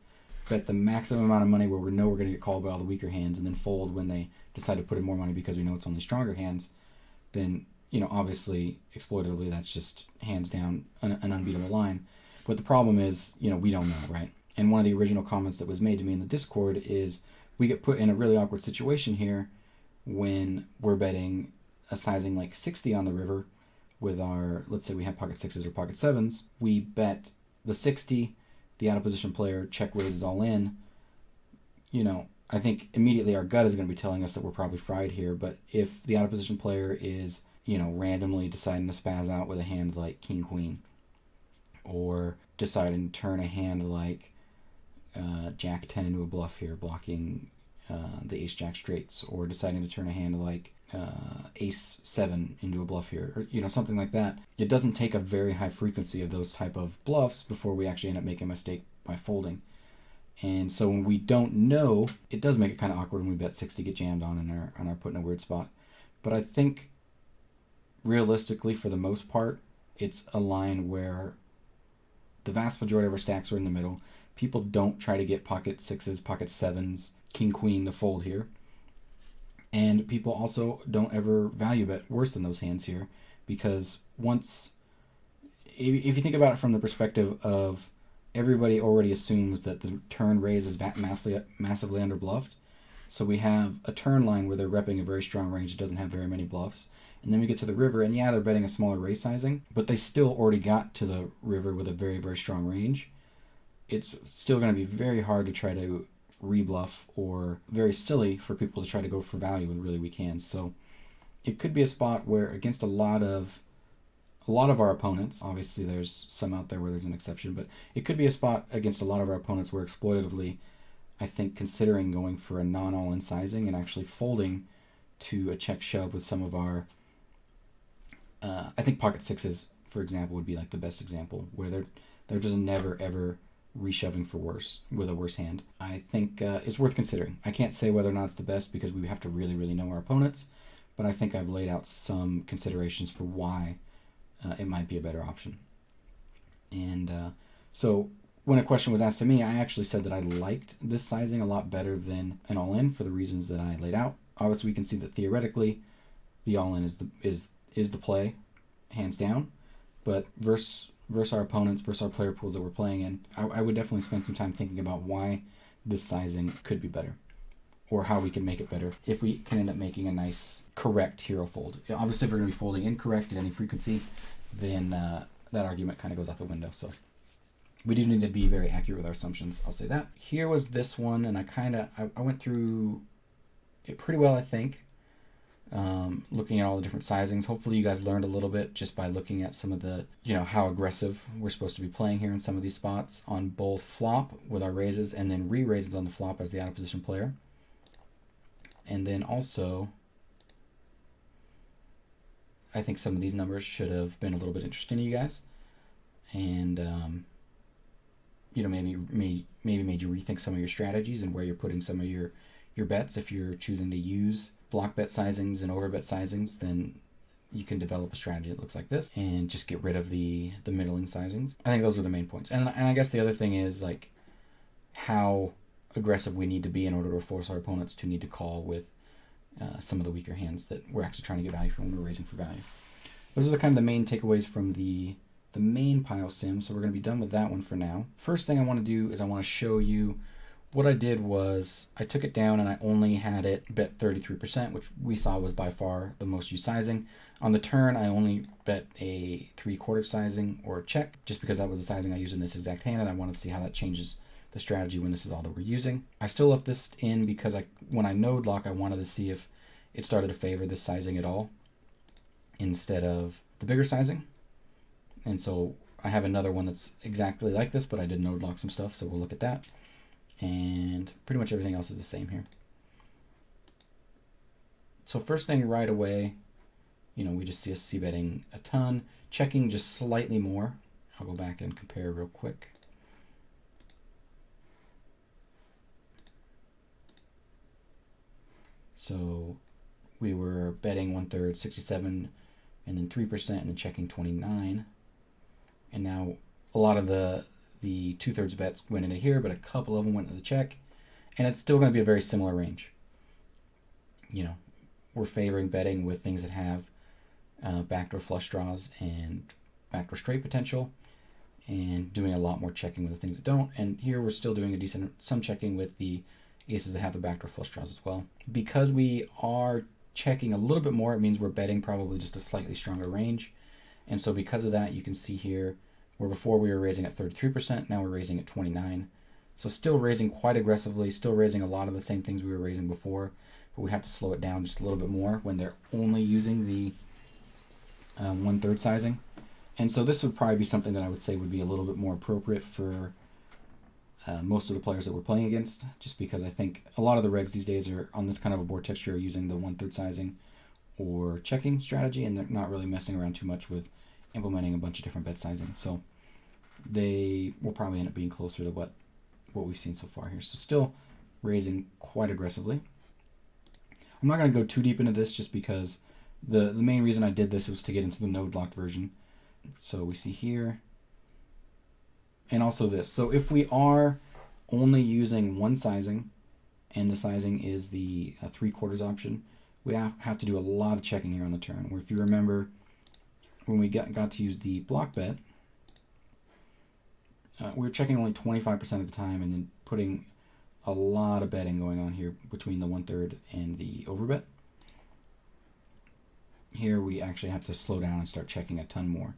Speaker 1: bet the maximum amount of money where we know we're going to get called by all the weaker hands, and then fold when they decide to put in more money because we know it's only stronger hands, then, you know, obviously, exploitatively, that's just hands down an unbeatable line. But the problem is, you know, we don't know, right? And one of the original comments that was made to me in the Discord is we get put in a really awkward situation here when we're betting a sizing like 60 on the river with our, let's say we have pocket sixes or pocket sevens. We bet the 60, the out of position player check raises all in. You know, I think immediately our gut is going to be telling us that we're probably fried here. But if the out of position player is, you know, randomly deciding to spaz out with a hand like king, queen, or deciding to turn a hand like jack 10 into a bluff here, blocking the ace jack straights, or deciding to turn a hand like ace 7 into a bluff here, or, you know, something like that. It doesn't take a very high frequency of those type of bluffs before we actually end up making a mistake by folding. And so when we don't know, it does make it kind of awkward when we bet 60 get jammed on and are put in a weird spot. But I think realistically, for the most part, it's a line where the vast majority of our stacks are in the middle. People don't try to get pocket sixes, pocket sevens, king, queen to fold here. And people also don't ever value bet worse than those hands here, because once, if you think about it from the perspective of everybody already assumes that the turn raise is massively under bluffed. So we have a turn line where they're repping a very strong range that doesn't have very many bluffs. And then we get to the river, and yeah, they're betting a smaller raise sizing, but they still already got to the river with a very, very strong range. It's still going to be very hard to try to rebluff, or very silly for people to try to go for value with really weak hands. So it could be a spot where against a lot of our opponents, obviously there's some out there where there's an exception, but it could be a spot against a lot of our opponents where exploitatively, I think considering going for a non-all-in sizing and actually folding to a check shove with some of our, I think pocket sixes, for example, would be like the best example, where they're just never ever reshoving for worse with a worse hand. I think it's worth considering. I can't say whether or not it's the best because we have to really, really know our opponents, but I think I've laid out some considerations for why it might be a better option. And so when a question was asked to me, I actually said that I liked this sizing a lot better than an all-in for the reasons that I laid out. Obviously, we can see that theoretically, the all-in is the play, hands down. But versus our opponents, versus our player pools that we're playing in, I would definitely spend some time thinking about why this sizing could be better, or how we can make it better if we can end up making a nice, correct hero fold. Obviously, if we're going to be folding incorrect at any frequency, then that argument kind of goes out the window. So we do need to be very accurate with our assumptions. I'll say that. Here was this one, and I went through it pretty well, I think, looking at all the different sizings. Hopefully you guys learned a little bit just by looking at some of the, how aggressive we're supposed to be playing here in some of these spots on both flop with our raises and then re-raises on the flop as the out of position player. And then also, I think some of these numbers should have been a little bit interesting to you guys, and maybe made you rethink some of your strategies and where you're putting some of your bets. If you're choosing to use block bet sizings and over bet sizings, then you can develop a strategy that looks like this and just get rid of the middling sizings. I think those are the main points. And I guess the other thing is, like, how aggressive we need to be in order to force our opponents to need to call with some of the weaker hands that we're actually trying to get value from when we're raising for value. Those are the kind of the main takeaways from the main pile sim, so we're going to be done with that one for now. First thing I want to do is I want to show you what I did was I took it down and I only had it bet 33%, which we saw was by far the most used sizing. On the turn, I only bet a 3/4 sizing or check, just because that was the sizing I used in this exact hand, and I wanted to see how that changes the strategy when this is all that we're using. I still left this in because when I node lock, I wanted to see if it started to favor this sizing at all instead of the bigger sizing. And so I have another one that's exactly like this, but I did node lock some stuff, so we'll look at that. And pretty much everything else is the same here. So first thing right away, we just see us c-betting a ton, checking just slightly more. I'll go back and compare real quick. So we were betting 1/3, 67, and then 3%, and then checking 29. And now a lot of the 2/3 bets went into here, but a couple of them went into the check, and it's still going to be a very similar range. We're favoring betting with things that have backdoor flush draws and backdoor straight potential, and doing a lot more checking with the things that don't. And here we're still doing some checking with the aces that have the backdoor flush draws as well. Because we are checking a little bit more, it means we're betting probably just a slightly stronger range. And so because of that, you can see here where before we were raising at 33%, now we're raising at 29%. So still raising quite aggressively, still raising a lot of the same things we were raising before, but we have to slow it down just a little bit more when they're only using the 1/3 sizing. And so this would probably be something that I would say would be a little bit more appropriate for most of the players that we're playing against, just because I think a lot of the regs these days are on this kind of a board texture are using the 1/3 sizing or checking strategy, and they're not really messing around too much with implementing a bunch of different bet sizing. So they will probably end up being closer to what we've seen so far here. So still raising quite aggressively. I'm not going to go too deep into this just because the main reason I did this was to get into the node locked version. So we see here, and also this. So if we are only using one sizing, and the sizing is the 3/4 option, we have to do a lot of checking here on the turn. Where if you remember, when we got to use the block bet, we were checking only 25% of the time, and then putting a lot of betting going on here between the 1/3 and the overbet. Here we actually have to slow down and start checking a ton more.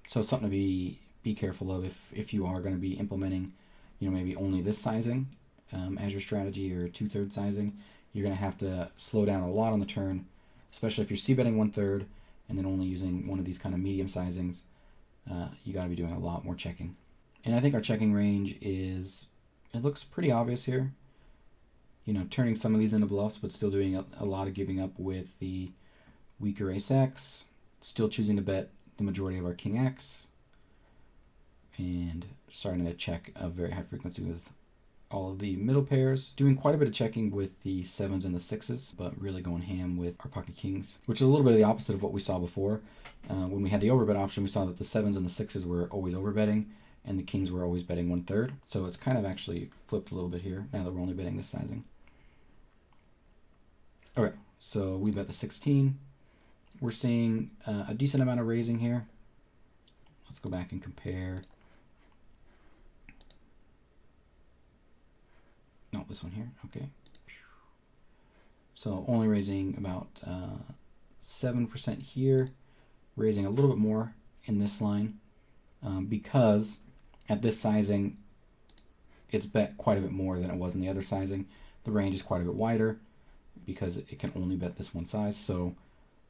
Speaker 1: So it's something to be careful of if you are going to be implementing, maybe only this sizing as your strategy, or 2/3 sizing. You're going to have to slow down a lot on the turn, especially if you're c-betting 1/3 and then only using one of these kind of medium sizings. You got to be doing a lot more checking. And I think our checking range it looks pretty obvious here. Turning some of these into bluffs, but still doing a lot of giving up with the weaker ace-x, still choosing to bet the majority of our king-x, and starting to check a very high frequency with all of the middle pairs, doing quite a bit of checking with the 7s and the 6s, but really going ham with our pocket kings, which is a little bit of the opposite of what we saw before. When we had the overbet option, we saw that the 7s and the 6s were always overbetting, and the kings were always betting 1/3. So it's kind of actually flipped a little bit here, now that we're only betting this sizing. Okay, so we bet the 16. We're seeing a decent amount of raising here. Let's go back and compare. No, this one here, okay. So only raising about 7% here, raising a little bit more in this line, because at this sizing, it's bet quite a bit more than it was in the other sizing. The range is quite a bit wider because it can only bet this one size, so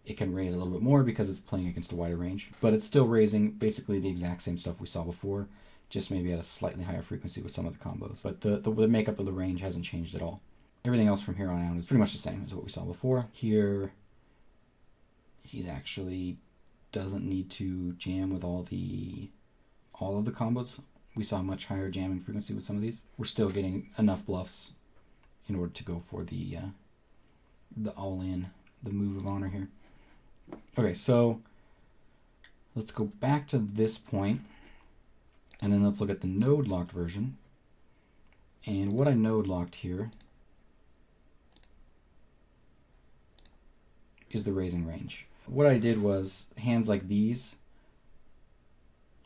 Speaker 1: it can raise a little bit more because it's playing against a wider range. But it's still raising basically the exact same stuff we saw before, just maybe at a slightly higher frequency with some of the combos. But the makeup of the range hasn't changed at all. Everything else from here on out is pretty much the same as what we saw before. Here, he actually doesn't need to jam with all of the combos. We saw much higher jamming frequency with some of these. We're still getting enough bluffs in order to go for the all-in, the move of honor here. Okay, so let's go back to this point, and then let's look at the node locked version. And what I node locked here is the raising range. What I did was hands like these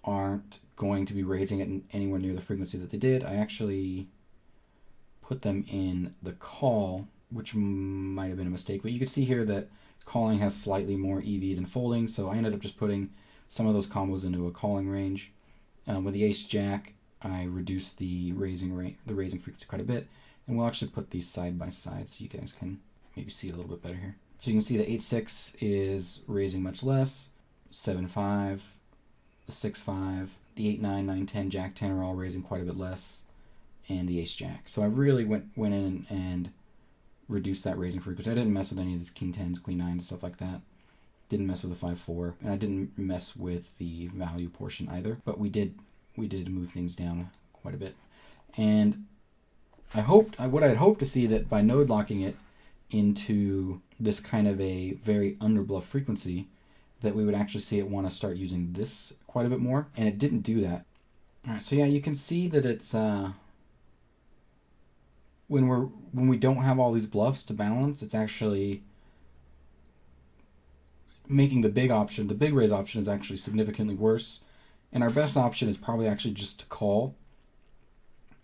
Speaker 1: aren't going to be raising it anywhere near the frequency that they did. I actually put them in the call, which might have been a mistake, but you can see here that calling has slightly more EV than folding, so I ended up just putting some of those combos into a calling range. With the ace jack, I reduced the raising frequency quite a bit, and we'll actually put these side by side so you guys can maybe see it a little bit better here. So you can see the 8-6 is raising much less, 7-5, the 6-5, the 8-9, 9-10, jack-10 are all raising quite a bit less, and the ace-jack. So I really went in and reduced that raising frequency. I didn't mess with any of these king-10s, queen-9s, stuff like that. Didn't mess with the 5-4, and I didn't mess with the value portion either. But we did move things down quite a bit. And what I had hoped to see that by node locking it into this kind of a very underbluff frequency, that we would actually see it want to start using this quite a bit more, and it didn't do that. All right, so yeah, you can see that it's when we don't have all these bluffs to balance, it's actually making the big raise option is actually significantly worse. And our best option is probably actually just to call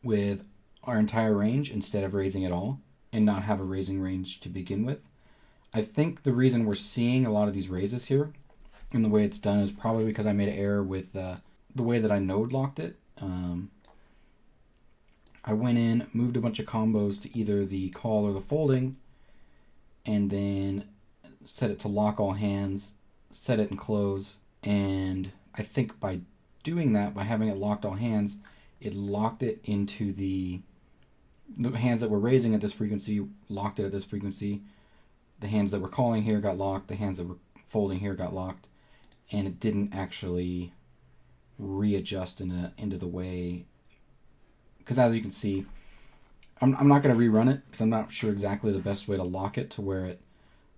Speaker 1: with our entire range instead of raising at all and not have a raising range to begin with. I think the reason we're seeing a lot of these raises here and the way it's done is probably because I made an error with the way that I node locked it. I went in, moved a bunch of combos to either the call or the folding, and then set it to lock all hands, set it and close, and I think by doing that, by having it locked all hands, it locked it into the hands that were raising at this frequency, locked it at this frequency. The hands that were calling here got locked, the hands that were folding here got locked, and it didn't actually readjust into the way, because as you can see, I'm not going to rerun it because I'm not sure exactly the best way to lock it to where it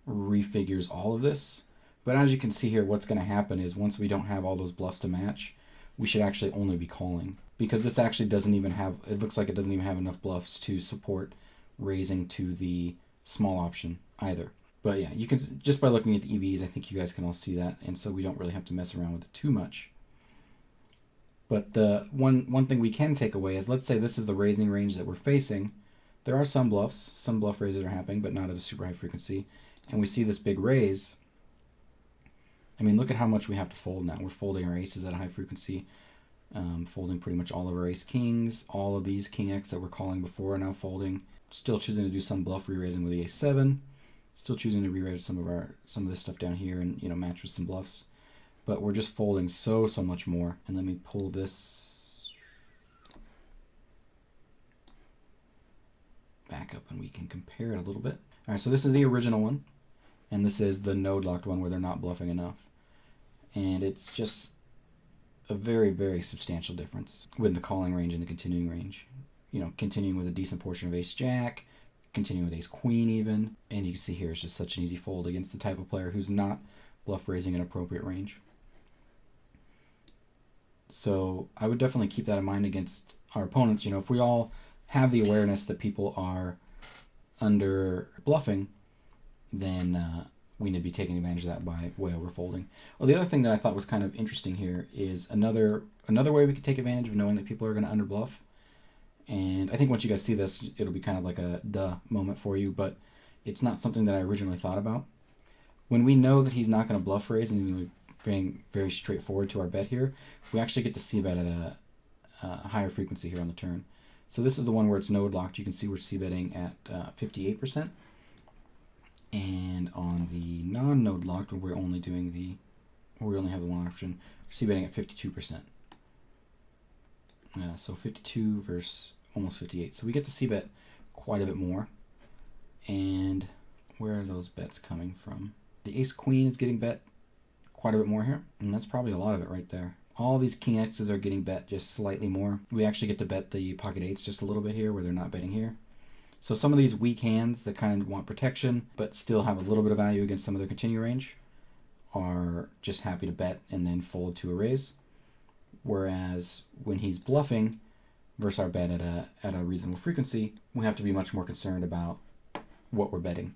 Speaker 1: refigures all of this. But as you can see here, what's going to happen is once we don't have all those bluffs to match, we should actually only be calling, because this actually doesn't even have, it looks like it doesn't even have enough bluffs to support raising to the small option either. But yeah, you can, just by looking at the EVs, I think you guys can all see that, and so we don't really have to mess around with it too much. But the one thing we can take away is, let's say this is the raising range that we're facing. There are some bluffs, some bluff raises are happening, but not at a super high frequency. And we see this big raise. I mean, look at how much we have to fold now. We're folding our aces at a high frequency, folding pretty much all of our ace kings. All of these king X that we're calling before are now folding. Still choosing to do some bluff re-raising with the ace 7. Still choosing to re-raise some of this stuff down here and match with some bluffs. But we're just folding so much more. And let me pull this back up and we can compare it a little bit. All right, so this is the original one, and this is the node locked one where they're not bluffing enough. And it's just a very substantial difference with the calling range and the continuing range. Continuing with a decent portion of ace jack, continuing with ace queen even. And you can see here it's just such an easy fold against the type of player who's not bluff raising an appropriate range. So I would definitely keep that in mind against our opponents. If we all have the awareness that people are under bluffing, then we need to be taking advantage of that by way over folding. Well, the other thing that I thought was kind of interesting here is another way we could take advantage of knowing that people are going to under bluff. And I think once you guys see this, it'll be kind of like a duh moment for you, but it's not something that I originally thought about. When we know that he's not going to bluff raise and he's going to be being very straightforward to our bet here, we actually get to c-bet at a higher frequency here on the turn. So this is the one where it's node locked. You can see we're c-betting at 58%. And on the non-node locked, where we only have the one option, we're c-betting at 52%. So 52 versus almost 58. So we get to c-bet quite a bit more. And where are those bets coming from? The ace queen is getting bet quite a bit more here, and that's probably a lot of it right there. All these king X's are getting bet just slightly more. We actually get to bet the pocket eights just a little bit here where they're not betting here. So some of these weak hands that kind of want protection but still have a little bit of value against some of their continue range are just happy to bet and then fold to a raise. Whereas when he's bluffing, versus our bet at a reasonable frequency, we have to be much more concerned about what we're betting.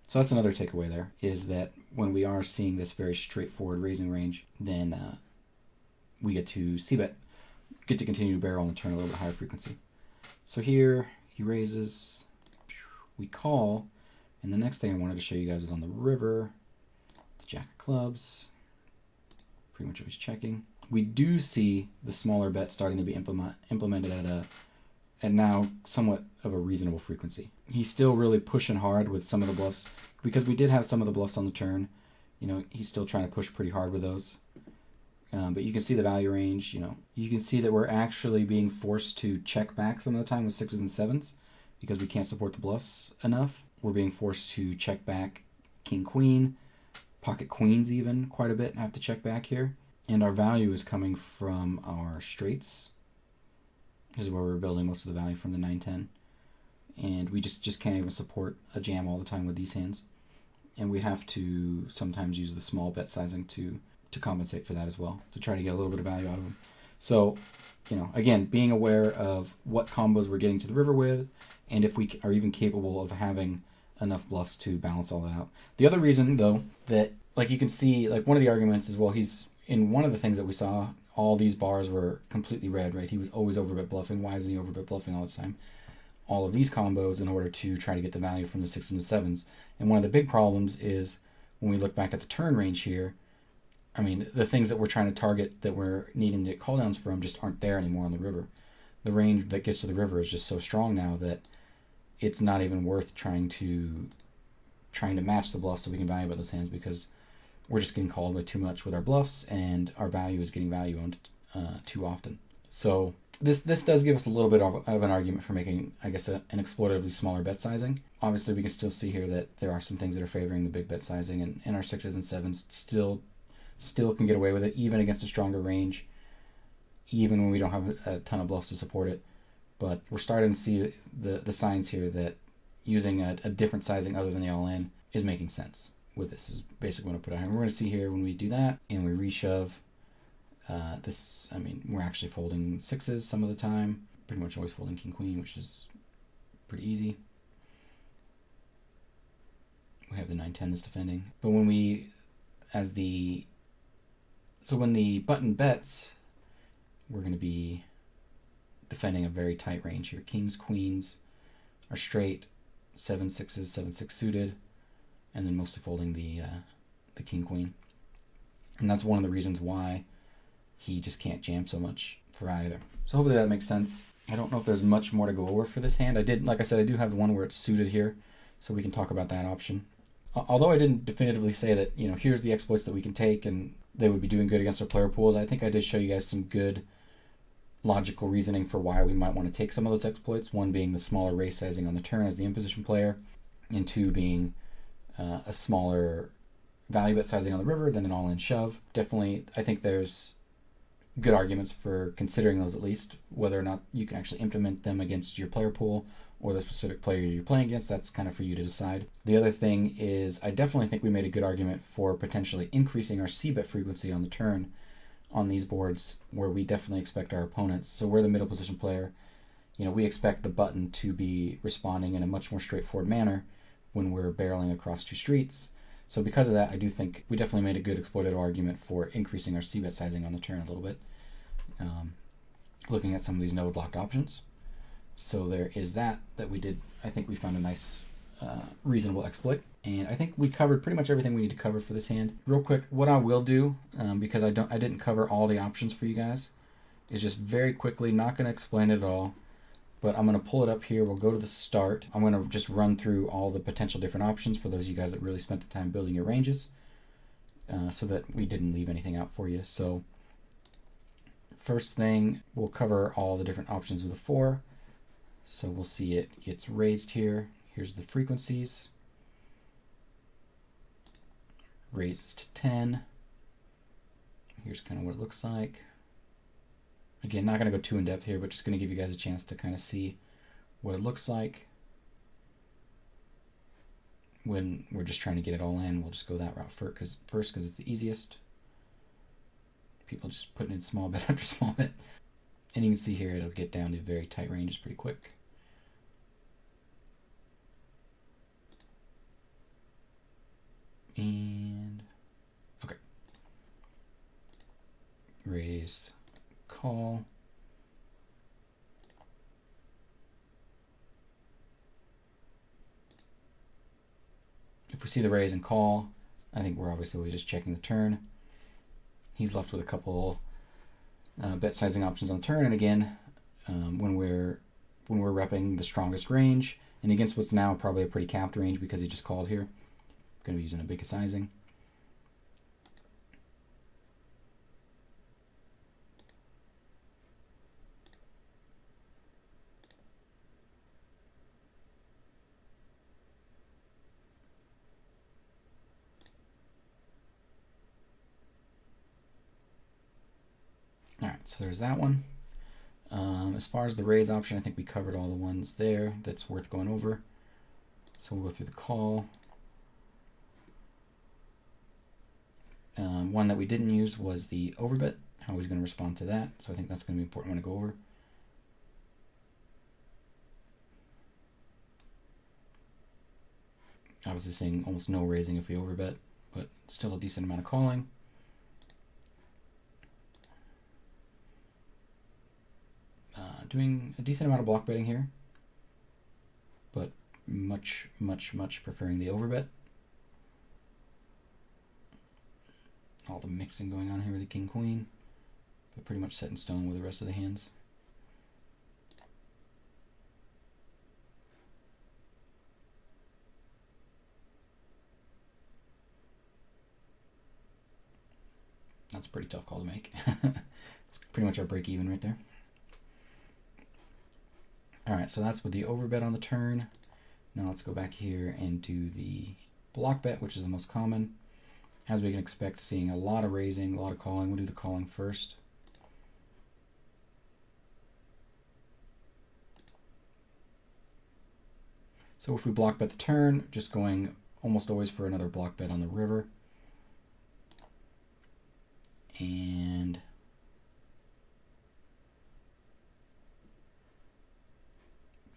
Speaker 1: So that's another takeaway there, is that when we are seeing this very straightforward raising range, then we get to c-bet, get to continue to barrel on the turn a little bit higher frequency. So here he raises, we call, and the next thing I wanted to show you guys is on the river, the jack of clubs, pretty much always checking. We do see the smaller bet starting to be implemented at now somewhat of a reasonable frequency. He's still really pushing hard with some of the bluffs, because we did have some of the bluffs on the turn. You know, he's still trying to push pretty hard with those. But you can see the value range. You know, you can see that we're actually being forced to check back some of the time with 6s and 7s because we can't support the bluffs enough. We're being forced to check back king, queen, pocket queens even quite a bit, and have to check back here. And our value is coming from our straights. This is where we're building most of the value from, the 9-10. And we just can't even support a jam all the time with these hands. And we have to sometimes use the small bet sizing to compensate for that as well, to try to get a little bit of value out of them. So, you know, again, being aware of what combos we're getting to the river with, and if we are even capable of having enough bluffs to balance all that out. The other reason, though, that, like, you can see, like, one of the arguments is, well, he's, in one of the things that we saw, all these bars were completely red, right? He was always overbet bluffing. Why isn't he overbet bluffing all this time? All of these combos in order to try to get the value from the 6s and the 7s. And one of the big problems is when we look back at the turn range here, I mean, the things that we're trying to target that we're needing to get call downs from just aren't there anymore on the river. The range that gets to the river is just so strong now that it's not even worth trying to match the bluffs so we can value bet those hands, because we're just getting called way too much with our bluffs, and our value is getting value owned too often. So this does give us a little bit of an argument for making, I guess, an exploitatively smaller bet sizing. Obviously, we can still see here that there are some things that are favoring the big bet sizing, and our 6s and 7s still can get away with it, even against a stronger range, even when we don't have a ton of bluffs to support it. But we're starting to see the signs here that using a different sizing other than the all-in is making sense with this, is basically what I put out here. We're going to see here when we do that and we reshove this, I mean, we're actually folding 6s some of the time, pretty much always folding king, queen, which is pretty easy. We have the 9-10 that's defending. But when we, when the button bets, we're going to be defending a very tight range here. Kings, queens are straight, 7-6s, 7-6 suited, and then mostly folding the king, queen. And that's one of the reasons why he just can't jam so much for either. So hopefully that makes sense. I don't know if there's much more to go over for this hand. Like I said, I do have the one where it's suited here, so we can talk about that option. Although I didn't definitively say that, you know, here's the exploits that we can take and they would be doing good against our player pools, I think I did show you guys some good logical reasoning for why we might want to take some of those exploits. One being the smaller raise sizing on the turn as the imposition player, and two being a smaller value bet sizing on the river than an all-in shove. Definitely, I think there's good arguments for considering those, at least. Whether or not you can actually implement them against your player pool or the specific player you're playing against, that's kind of for you to decide. The other thing is, I definitely think we made a good argument for potentially increasing our c-bet frequency on the turn on these boards, where we definitely expect our opponents, so we're the middle position player, you know, we expect the button to be responding in a much more straightforward manner when we're barreling across two streets. So because of that, I do think we definitely made a good exploitative argument for increasing our c-bet sizing on the turn a little bit, looking at some of these node blocked options. So there is that we did. I think we found a nice reasonable exploit, and I think we covered pretty much everything we need to cover for this hand. Real quick, what I will do, because I didn't cover all the options for you guys, is just very quickly, not going to explain it at all, but I'm going to pull it up here. We'll go to the start. I'm going to just run through all the potential different options for those of you guys that really spent the time building your ranges, so that we didn't leave anything out for you. So first thing, we'll cover all the different options with a 4. So we'll see it gets raised here. Here's the frequencies. Raises to 10. Here's kind of what it looks like. Again, not going to go too in depth here, but just going to give you guys a chance to kind of see what it looks like. When we're just trying to get it all in, we'll just go that route first because it's the easiest. People just putting in small bet after small bet. And you can see here it'll get down to very tight ranges pretty quick. And okay. Raise, call. If we see the raise and call, I think we're obviously always just checking the turn. He's left with a couple bet sizing options on the turn, and again, when we're repping the strongest range, and against what's now probably a pretty capped range because he just called here, I'm going to be using a big sizing. Alright, so there's that one. As far as the raise option, I think we covered all the ones there that's worth going over. So we'll go through the call. One that we didn't use was the overbet, how he's going to respond to that. So I think that's going to be an important one to go over. Obviously seeing almost no raising if we overbet, but still a decent amount of calling. Doing a decent amount of block betting here, but much preferring the overbet. All the mixing going on here with the king queen, but pretty much set in stone with the rest of the hands. That's a pretty tough call to make. It's pretty much our break even right there. Alright, so that's with the overbet on the turn. Now let's go back here and do the block bet, which is the most common. As we can expect, seeing a lot of raising, a lot of calling. We'll do the calling first. So if we block bet the turn, just going almost always for another block bet on the river. And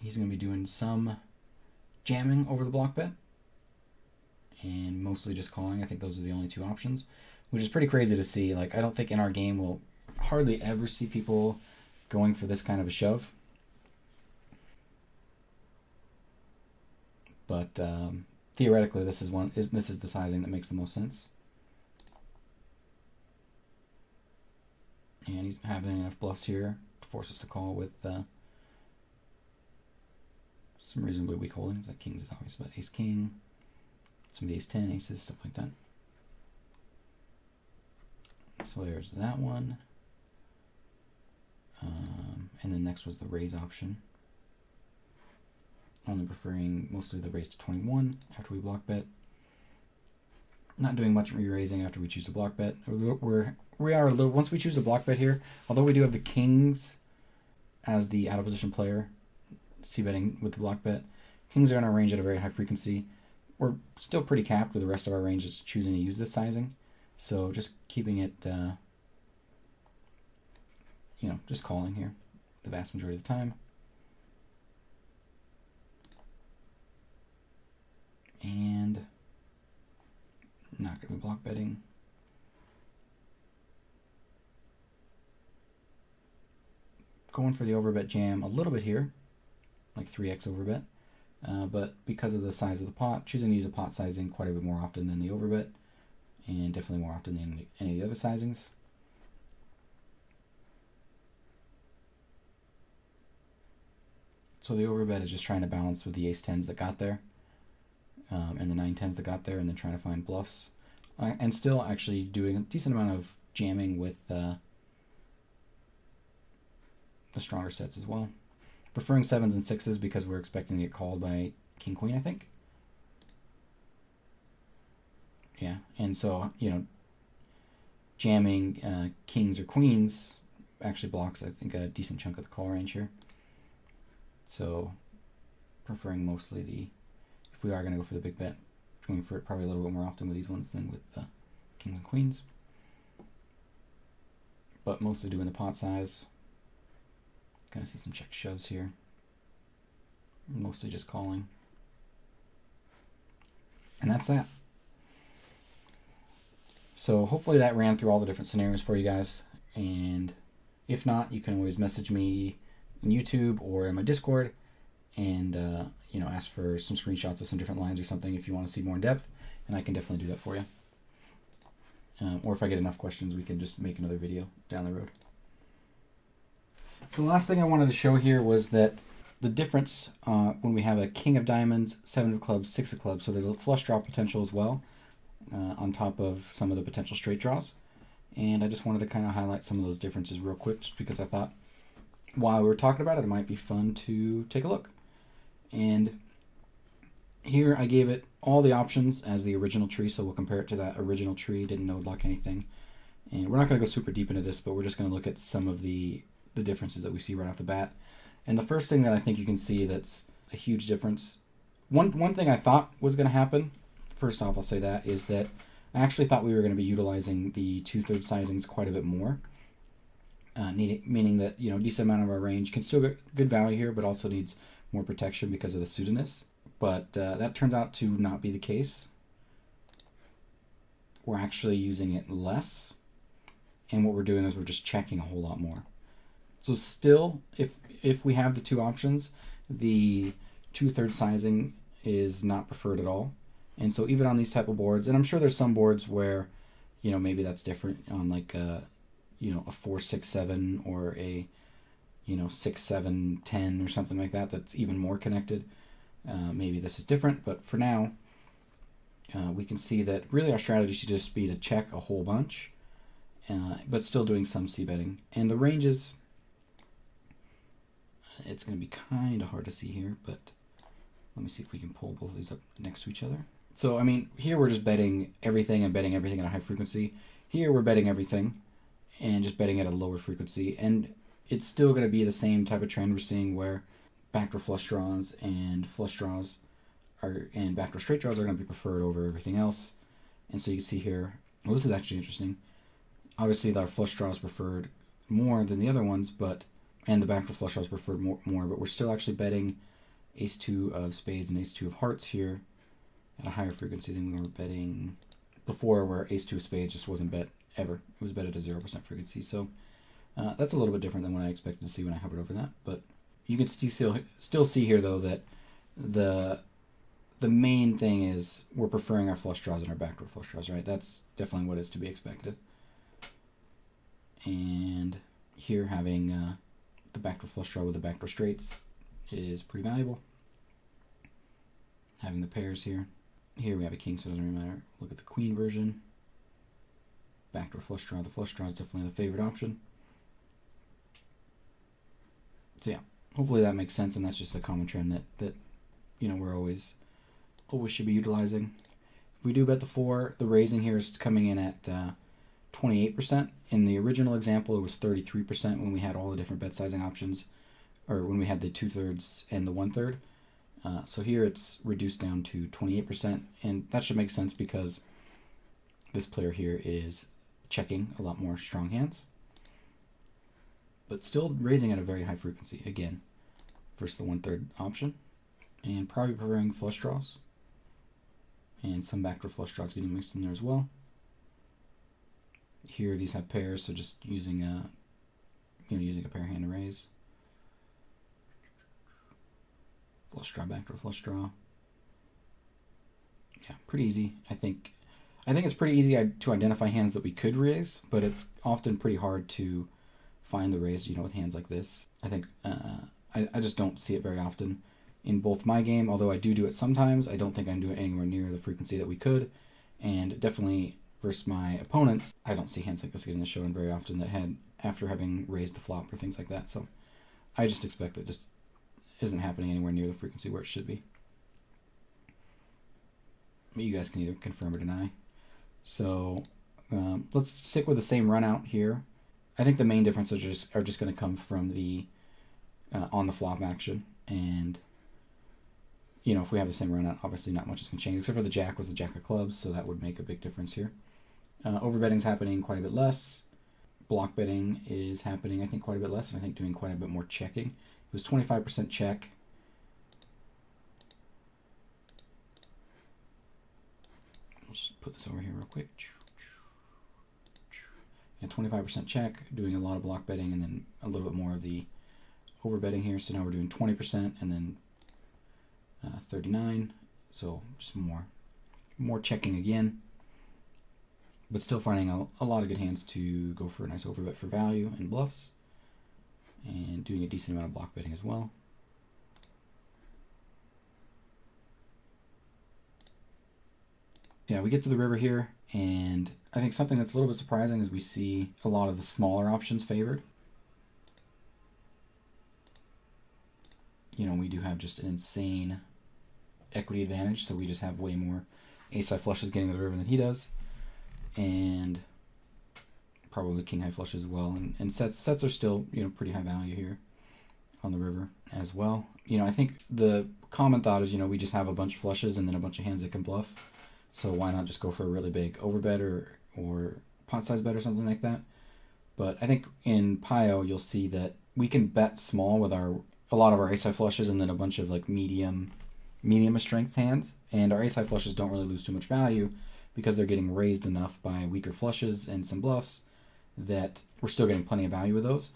Speaker 1: he's going to be doing some jamming over the block bet and mostly just calling. I think those are the only two options, which is pretty crazy to see. Like, I don't think in our game we'll hardly ever see people going for this kind of a shove. But theoretically, this is the sizing that makes the most sense. And he's having enough bluffs here to force us to call with some reasonably weak holdings, like kings is obvious, but ace king, some of the ace 10, aces, stuff like that. So there's that one. And then next was the raise option. Only preferring mostly the raise to 21 after we block bet. Not doing much re-raising after we choose a block bet. We are a little, once we choose a block bet here, although we do have the kings as the out of position player, c-betting with the block bet. Kings are in our range at a very high frequency. We're still pretty capped with the rest of our range that's choosing to use this sizing. So just keeping it, just calling here the vast majority of the time. And not going to be block betting. Going for the overbet jam a little bit here, like 3x overbet, but because of the size of the pot, choosing to use a pot sizing quite a bit more often than the overbet, and definitely more often than any of the other sizings. So the overbet is just trying to balance with the ace 10s that got there, and the 9 10s that got there, and then trying to find bluffs, and still actually doing a decent amount of jamming with the stronger sets as well. Preferring 7s and 6s because we're expecting to get called by king queen, I think. Yeah, and so, jamming kings or queens actually blocks, I think, a decent chunk of the call range here. So preferring mostly if we are going to go for the big bet, going for it probably a little bit more often with these ones than with kings and queens. But mostly doing the pot size. Kind of see some check shoves here. Mostly just calling. And that's that. So hopefully that ran through all the different scenarios for you guys. And if not, you can always message me in YouTube or in my Discord and ask for some screenshots of some different lines or something if you want to see more in depth, and I can definitely do that for you. Or if I get enough questions, we can just make another video down the road. So the last thing I wanted to show here was that the difference when we have a king of diamonds, 7 of clubs, 6 of clubs, so there's a flush draw potential as well on top of some of the potential straight draws. And I just wanted to kind of highlight some of those differences real quick, just because I thought while we were talking about it, it might be fun to take a look. And here I gave it all the options as the original tree, so we'll compare it to that original tree. Didn't node lock anything. And we're not going to go super deep into this, but we're just going to look at some of the differences that we see right off the bat. And the first thing that I think you can see that's a huge difference, one thing I thought was going to happen, first off I'll say that, is that I actually thought we were going to be utilizing the 2/3 sizings quite a bit more. Meaning that, decent amount of our range can still get good value here, but also needs more protection because of the suitedness. But that turns out to not be the case. We're actually using it less, and what we're doing is we're just checking a whole lot more. So still, if we have the two options, the 2/3 sizing is not preferred at all. And so even on these type of boards, and I'm sure there's some boards where, maybe that's different on like a 4-6-7 or a 6-7-10 or something like that, that's even more connected. Maybe this is different, but for now, we can see that really our strategy should just be to check a whole bunch, but still doing some c-betting. And the ranges, it's going to be kind of hard to see here, but let me see if we can pull both of these up next to each other. So, I mean, here we're just betting everything and betting everything at a high frequency. Here we're betting everything and just betting at a lower frequency. And it's still going to be the same type of trend we're seeing where backdoor flush draws and flush draws and backdoor straight draws are going to be preferred over everything else. And so you can see here, well, this is actually interesting. Obviously, our flush draws preferred more than the other ones, and the backdoor flush draws preferred more, but we're still actually betting ace-2 of spades and ace-2 of hearts here at a higher frequency than we were betting before, where ace-2 of spades just wasn't bet ever. It was bet at a 0% frequency. So that's a little bit different than what I expected to see when I hovered over that. But you can still see here, though, that the main thing is we're preferring our flush draws and our backdoor flush draws, right? That's definitely what is to be expected. And here having the backdoor flush draw with the backdoor straights is pretty valuable. Having the pairs here. Here we have a king, so it doesn't really matter. Look at the queen version. Backdoor flush draw. The flush draw is definitely the favorite option. So yeah, hopefully that makes sense, and that's just a common trend that we're always should be utilizing. If we do bet the 4, the raising here is coming in at 28%. In the original example, it was 33% when we had all the different bet sizing options, or when we had the 2/3 and the 1/3. So here it's reduced down to 28%, and that should make sense because this player here is checking a lot more strong hands, but still raising at a very high frequency, again, versus the 1/3 option, and probably preferring flush draws, and some backdoor flush draws getting mixed in there as well. Here these have pairs, so just using a pair hand to raise. Flush draw, backdoor flush draw. Yeah, pretty easy. I think it's pretty easy to identify hands that we could raise, but it's often pretty hard to find the raise, with hands like this. I think I just don't see it very often in both my game, although I do it sometimes. I don't think I'm doing it anywhere near the frequency that we could, and definitely versus my opponents, I don't see hands like this getting the show in very often that had after having raised the flop or things like that. So I just expect that just isn't happening anywhere near the frequency where it should be. But you guys can either confirm or deny. So let's stick with the same run out here. I think the main differences are just going to come from the on the flop action, and if we have the same run out, obviously not much is going to change, except for the jack was the jack of clubs, so that would make a big difference here. Overbetting's happening quite a bit less. block betting is happening, I think, quite a bit less, and I think doing quite a bit more checking. It was 25% check. I'll just put this over here real quick. And 25% check, doing a lot of block betting, and then a little bit more of the over betting here. So now we're doing 20% and then 39. So just more checking again, but still finding a lot of good hands to go for a nice overbet for value and bluffs, and doing a decent amount of block betting as well. Yeah, we get to the river here, and I think something that's a little bit surprising is we see a lot of the smaller options favored. You know, we do have just an insane equity advantage, so we just have way more ace-high flushes getting to the river than he does, and probably king-high flushes as well. And sets are still, you know, pretty high value here on the river as well. You know, I think the common thought is, you know, we just have a bunch of flushes and then a bunch of hands that can bluff. So why not just go for a really big overbet or pot size bet or something like that? But I think in Pio you'll see that we can bet small with a lot of our ace-high flushes and then a bunch of like medium strength hands. And our ace-high flushes don't really lose too much value because they're getting raised enough by weaker flushes and some bluffs that we're still getting plenty of value with those.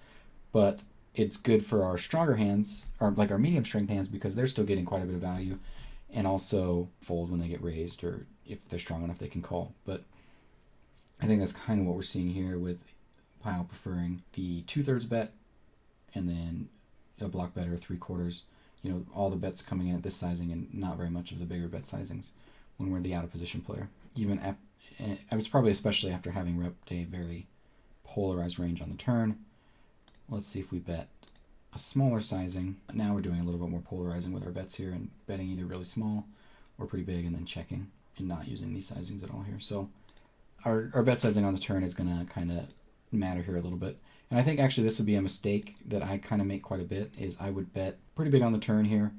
Speaker 1: But it's good for our stronger hands, or like our medium strength hands, because they're still getting quite a bit of value and also fold when they get raised, or if they're strong enough they can call. But I think that's kind of what we're seeing here with Pio preferring the 2/3 bet and then a block bet or 3/4. You know, all the bets coming in at this sizing and not very much of the bigger bet sizings when we're the out of position player. Even I was probably especially after having repped a very polarized range on the turn. Let's see if we bet a smaller sizing. Now we're doing a little bit more polarizing with our bets here and betting either really small or pretty big and then checking and not using these sizings at all here. So our bet sizing on the turn is going to kind of matter here a little bit. And I think actually this would be a mistake that I kind of make quite a bit, is I would bet pretty big on the turn here.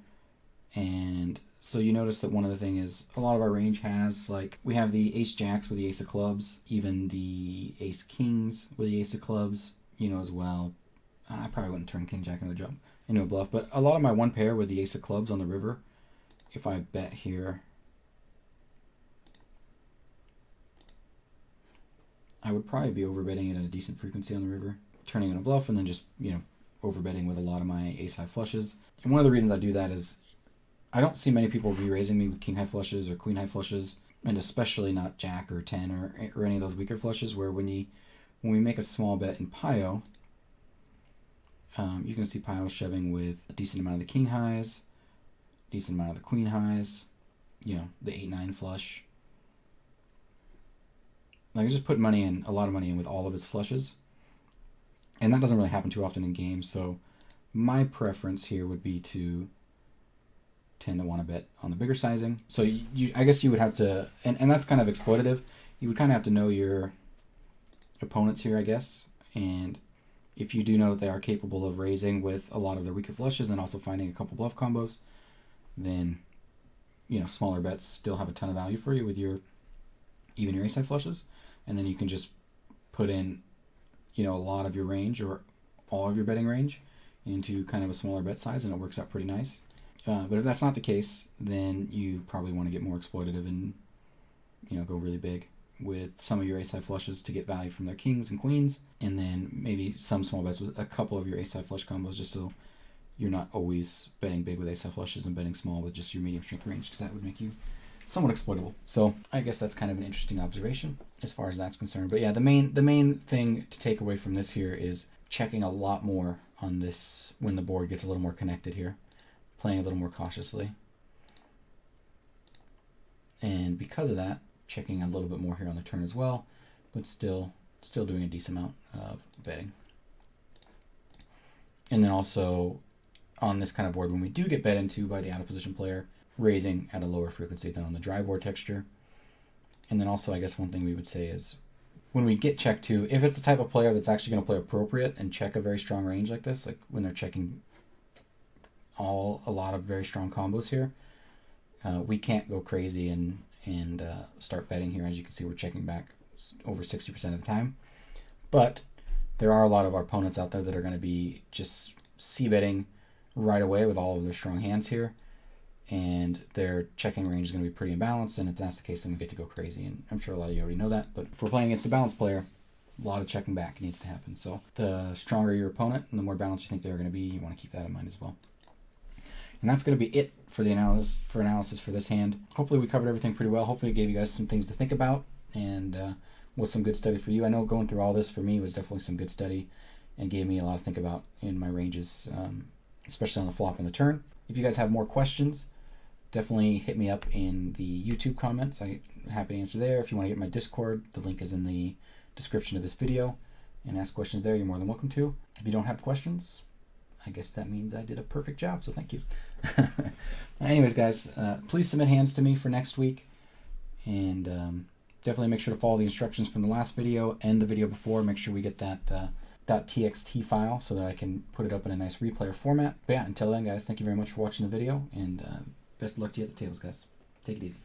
Speaker 1: And so you notice that one of the things is a lot of our range has, like, we have the ace jacks with the ace of clubs, even the ace kings with the ace of clubs, you know, as well. I probably wouldn't turn king jack into a bluff, but a lot of my one pair with the ace of clubs on the river, if I bet here, I would probably be overbetting it at a decent frequency on the river, turning in a bluff, and then just, you know, overbetting with a lot of my ace-high flushes. And one of the reasons I do that is I don't see many people re-raising me with king-high flushes or queen-high flushes, and especially not jack or 10 or any of those weaker flushes, where when we make a small bet in Pio, you can see Pio shoving with a decent amount of the king highs, decent amount of the queen highs, you know, the 8-9 flush. Like, just put money in, a lot of money in with all of his flushes. And that doesn't really happen too often in games, so my preference here would be to tend to want to bet on the bigger sizing. So I guess you would have to, and that's kind of exploitative, you would kind of have to know your opponents here, I guess. And if you do know that they are capable of raising with a lot of their weaker flushes and also finding a couple bluff combos, then, you know, smaller bets still have a ton of value for you with your ace-high flushes. And then you can just put in, you know, a lot of your range or all of your betting range into kind of a smaller bet size, and it works out pretty nice. But if that's not the case, then you probably want to get more exploitative and, you know, go really big with some of your ace-high flushes to get value from their kings and queens, and then maybe some small bets with a couple of your ace-high flush combos, just so you're not always betting big with ace-high flushes and betting small with just your medium strength range, because that would make you somewhat exploitable. So I guess that's kind of an interesting observation as far as that's concerned. But yeah, the main thing to take away from this here is checking a lot more on this when the board gets a little more connected here, playing a little more cautiously. And because of that, checking a little bit more here on the turn as well, but still doing a decent amount of betting. And then also on this kind of board, when we do get bet into by the out of position player, raising at a lower frequency than on the dry board texture. And then also, I guess one thing we would say is when we get checked to, if it's the type of player that's actually going to play appropriate and check a very strong range like this, like when they're checking a lot of very strong combos here, we can't go crazy and start betting here. As you can see, we're checking back over 60% of the time. But there are a lot of our opponents out there that are going to be just c-betting right away with all of their strong hands here, and their checking range is going to be pretty imbalanced, and if that's the case, then we get to go crazy, and I'm sure a lot of you already know that, but if we're playing against a balanced player, a lot of checking back needs to happen. So the stronger your opponent and the more balanced you think they're going to be, you want to keep that in mind as well. And that's going to be it for the analysis for this hand. Hopefully we covered everything pretty well. Hopefully it gave you guys some things to think about, and was some good study for you. I know going through all this for me was definitely some good study and gave me a lot to think about in my ranges, especially on the flop and the turn. If you guys have more questions, definitely hit me up in the YouTube comments. I'm happy to answer there. If you want to get my Discord, the link is in the description of this video, and ask questions there. You're more than welcome to. If you don't have questions, I guess that means I did a perfect job, so thank you. Anyways, guys, please submit hands to me for next week, and definitely make sure to follow the instructions from the last video and the video before. Make sure we get that .txt file so that I can put it up in a nice replayer format. But yeah, until then, guys, thank you very much for watching the video, and best of luck to you at the tables, guys. Take it easy.